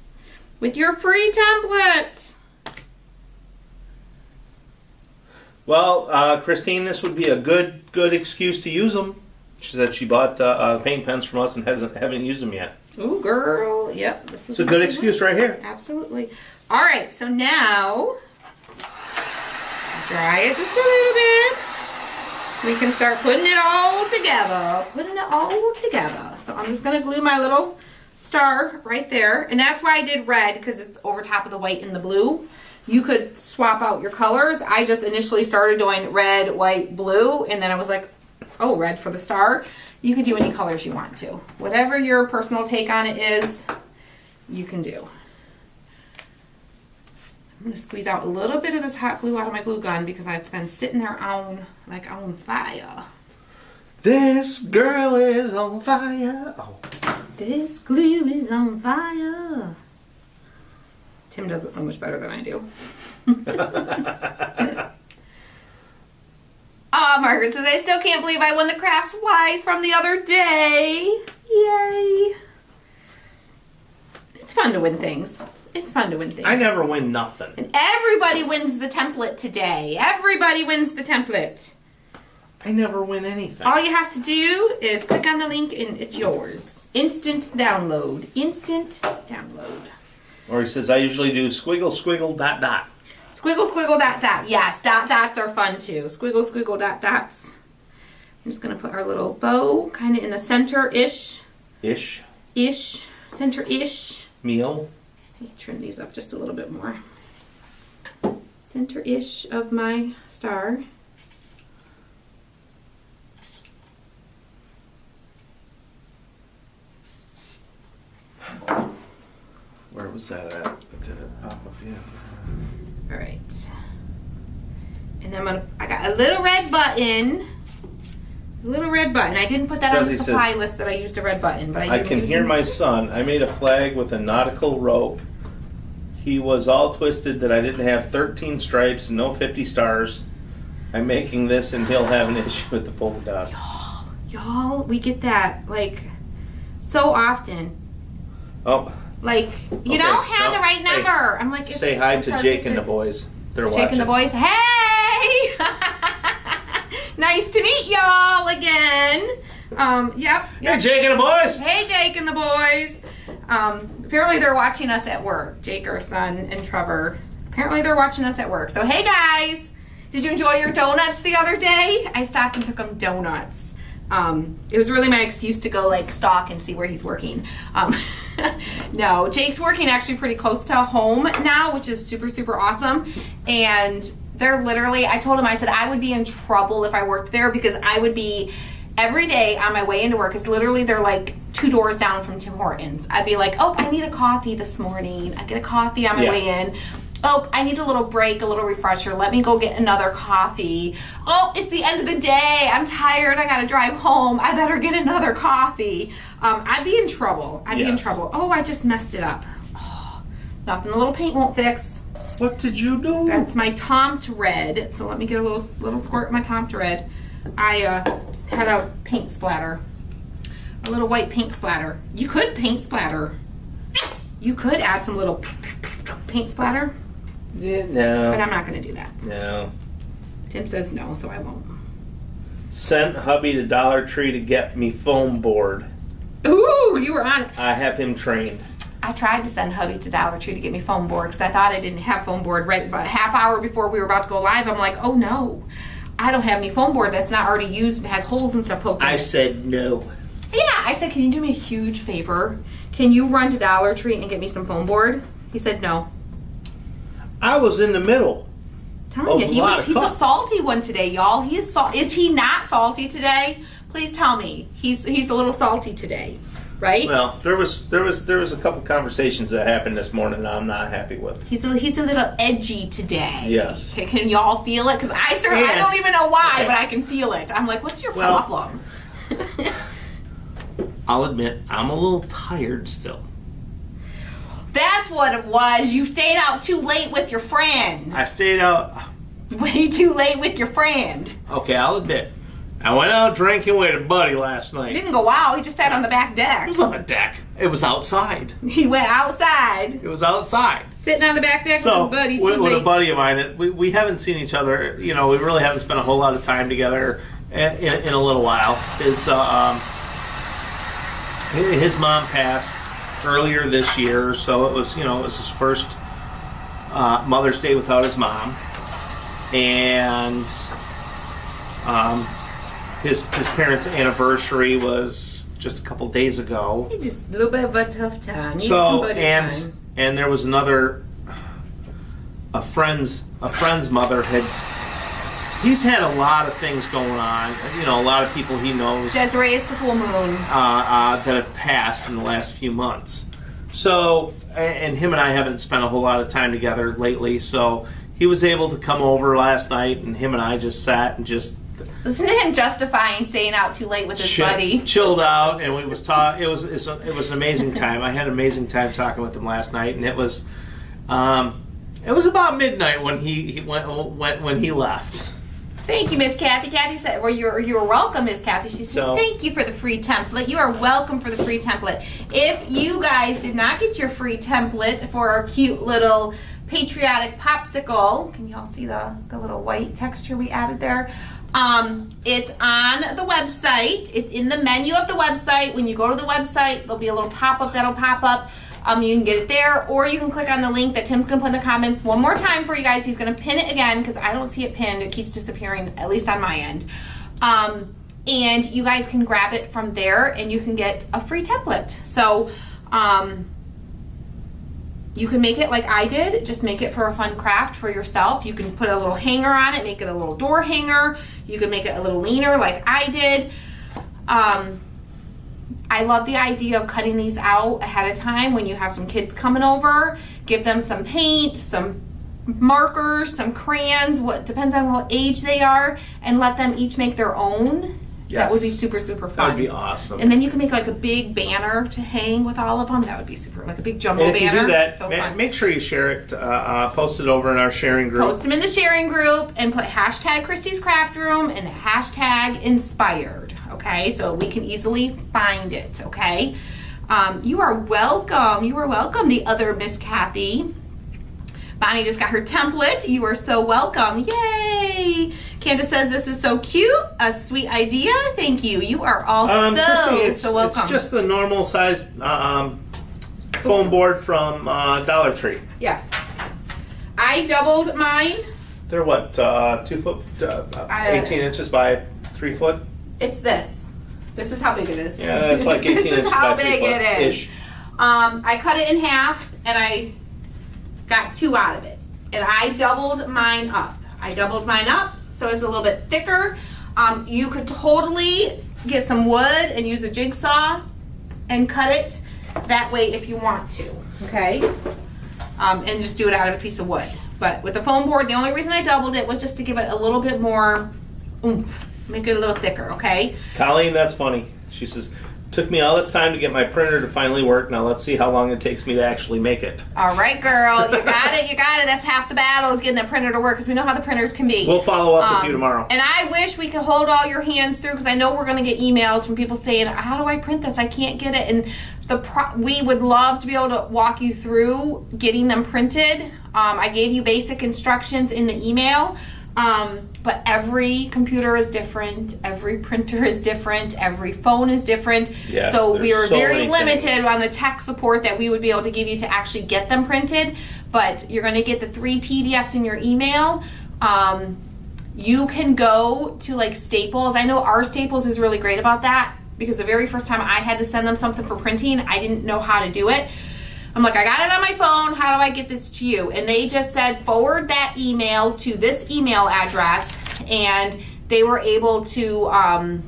With your free template. Well, Christine, this would be a good excuse to use them. She said she bought paint pens from us and haven't used them yet. Ooh, girl. Yep. This is It's a good excuse right here. Absolutely. All right. So now, dry it just a little bit. We can start putting it all together. So I'm just going to glue my little star right there. And that's why I did red, because it's over top of the white and the blue. You could swap out your colors. I just initially started doing red, white, blue. And then I was like, oh, red for the star. You could do any colors you want to. Whatever your personal take on it is, you can do. I'm going to squeeze out a little bit of this hot glue out of my glue gun because it's been sitting there on fire. This girl is on fire. Oh. This glue is on fire. Tim does it so much better than I do. Margaret says, I still can't believe I won the Crafts Wise from the other day. Yay. It's fun to win things. I never win nothing. And everybody wins the template today. Everybody wins the template. I never win anything. All you have to do is click on the link and it's yours. Instant download. Instant download. Or he says, I usually do squiggle, squiggle, dot, dot. Squiggle, squiggle, dot, dot. Yes, dot, dots are fun too. Squiggle, squiggle, dot, dots. I'm just going to put our little bow kind of in the center-ish. Ish. Center-ish. Meal. Let me trim these up just a little bit more. Center-ish of my star. Where was that at? Did it pop up yet? All right. And then I got a little red button. I didn't put that on the Desi supply says, list that I used a red button, but I can hear my son. I made a flag with a nautical rope. He was all twisted that I didn't have 13 stripes and no 50 stars. I'm making this and he'll have an issue with the polka dot. Y'all, we get that like so often. Oh. Like, you don't have the right number. Hey, I'm like, say hi to Jake and the boys. They're watching. Jake and the boys. Hey! Nice to meet y'all again. Yep. Hey, Jake and the boys. Hey, Jake and the boys. Apparently they're watching us at work. Jake, our son, and Trevor. Apparently they're watching us at work. So, hey, guys. Did you enjoy your donuts the other day? I stopped and took them donuts. It was really my excuse to go like stalk and see where he's working. No, Jake's working actually pretty close to home now, which is super, super awesome. And they're literally, I told him, I said, I would be in trouble if I worked there because I would be every day on my way into work. Because literally they're like 2 doors down from Tim Hortons. I'd be like, oh, I need a coffee this morning. I get a coffee on my way in. Oh, I need a little break, a little refresher. Let me go get another coffee. Oh, it's the end of the day. I'm tired. I got to drive home. I better get another coffee. I'd be in trouble. I'd be in trouble. Oh, I just messed it up. Oh, nothing the little paint won't fix. What did you do? That's my Tomt Red. So let me get a little squirt of my Tomt Red. I had a paint splatter. A little white paint splatter. You could paint splatter. You could add some little paint splatter? Yeah, But no. I'm not going to do that. No. Tim says no, so I won't. Sent hubby to Dollar Tree to get me foam board. Ooh, you were on it. I have him trained. I tried to send hubby to Dollar Tree to get me foam board because I thought I didn't have foam board right about a half hour before we were about to go live. I'm like, oh no, I don't have any foam board that's not already used and has holes and stuff poked in I it. said no. Yeah, I said, can you do me a huge favor? Can you run to Dollar Tree and get me some foam board? He said no. I was in the middle. Telling you, he's a cups. salty one today, y'all. He is Is he not salty today? Please tell me. He's a little salty today, right? Well, there was a couple conversations that happened this morning that I'm not happy with. He's a little edgy today. Yes. Can y'all feel it? Because I Yes. don't even know why, Okay. but I can feel it. I'm like, what's your Well- problem? I'll admit I'm a little tired still. That's what it was. You stayed out too late with your friend. I stayed out. Way too late with your friend. Okay, I'll admit. I went out drinking with a buddy last He night. didn't go out. He just sat on the back It deck. was on the deck. It was outside. He went outside, It was outside. sitting on the back deck So, with his buddy. with Too a late. buddy of mine, we haven't seen each other. You know, we really haven't spent a whole lot of time together in a little while. His mom passed earlier this year, so it was his first Mother's Day without his mom, and his parents' anniversary was just a couple days ago. He just a little bit of a tough time. Needed some So buddy and time. and there was a friend's mother he's had a lot of things going on. You know, a lot of people he knows Desiree is the full moon. that have passed in the last few months. So, and him and I haven't spent a whole lot of time together lately. So he was able to come over last night, and him and I just sat and just Listen to him justifying staying out too late with his buddy. chilled out, and we was it was an amazing time. I had an amazing time talking with him last night, and it was about midnight when he left. Thank you, Miss Kathy. Kathy said, well, you're welcome, Miss Kathy. She says, thank you for the free template. You are welcome for the free template. If you guys did not get your free template for our cute little Patriotic Popsicle, can y'all see the little white texture we added there? It's on the website. It's in the menu of the website. When you go to the website, there'll be a little pop-up that'll pop up. You can get it there, or you can click on the link that Tim's going to put in the comments one more time for you guys. He's going to pin it again because I don't see it pinned. It keeps disappearing, at least on my end. And you guys can grab it from there, and you can get a free template. So you can make it like I did. Just make it for a fun craft for yourself. You can put a little hanger on it, make it a little door hanger. You can make it a little leaner like I did. I love the idea of cutting these out ahead of time when you have some kids coming over. Give them some paint, some markers, some crayons, what depends on what age they are, and let them each make their own. Yes. That would be super, super fun. That would be awesome. And then you can make like a big banner to hang with all of them. That would be super, like a big jumbo And if banner. you do that, So fun. make sure you share it. Post it over in our sharing group. Post them in the sharing group and put hashtag Christy's Craft Room and hashtag inspired. Okay, so we can easily find it. Okay, you are welcome. You are welcome. The other Miss Kathy. Bonnie just got her template. You are so welcome. Yay! Candace says this is so cute. A sweet idea. Thank you. You are all Chrissy, so welcome. It's just the normal size foam board from Dollar Tree. Yeah. I doubled mine. They're what, 2 foot, 18 inches by 3 foot? It's this. This is how big it is. Yeah, it's like 18 this inches is how by 3 big foot it is. ish. I cut it in half and I got 2 out of it. And I doubled mine up. So it's a little bit thicker. You could totally get some wood and use a jigsaw and cut it that way if you want to. Okay? And just do it out of a piece of wood. But with the foam board, the only reason I doubled it was just to give it a little bit more oomph. Make it a little thicker, okay? Colleen, that's funny. She says, Took me all this time to get my printer to finally work. Now let's see how long it takes me to actually make it. All right, girl. You got it. You got it. That's half the battle is getting that printer to work because we know how the printers can be. We'll follow up with you tomorrow. And I wish we could hold all your hands through because I know we're going to get emails from people saying, how do I print this? I can't get it. And we would love to be able to walk you through getting them printed. I gave you basic instructions in the email. But every computer is different, every printer is different, every phone is different. Yes, so we are so very many limited things. on the tech support that we would be able to give you to actually get them printed. But you're going to get the 3 PDFs in your email. You can go to like Staples. I know our Staples is really great about that because the very first time I had to send them something for printing, I didn't know how to do it. I'm like, I got it on my phone. How do I get this to you? And they just said, forward that email to this email address. And they were able to, and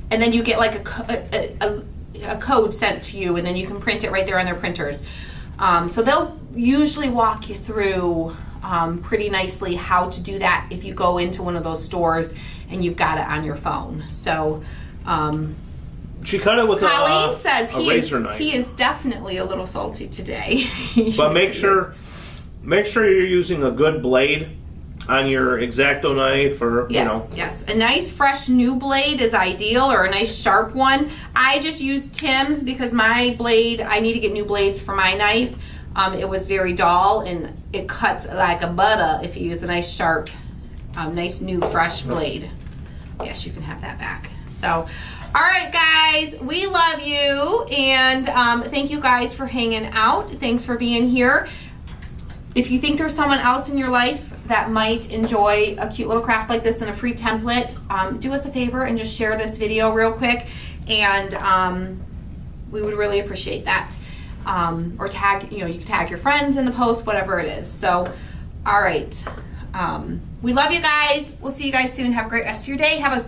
then you get like a code sent to you, and then you can print it right there on their printers. So they'll usually walk you through pretty nicely how to do that if you go into one of those stores and you've got it on your phone. So, She cut it with Colleen says a razor knife. he is definitely a little salty today. But make sure you're using a good blade on your X-Acto knife, or Yes, a nice fresh new blade is ideal, or a nice sharp one. I just use Tim's because my blade, I need to get new blades for my knife. It was very dull and it cuts like a butter if you use a nice sharp, nice new fresh blade. Yes, you can have that back. So, all right, guys, we love you, and thank you guys for hanging out. Thanks for being here. If you think there's someone else in your life that might enjoy a cute little craft like this and a free template, do us a favor and just share this video real quick, and we would really appreciate that. Or tag, you can tag your friends in the post, whatever it is. So, all right. We love you guys. We'll see you guys soon. Have a great rest of your day. Have a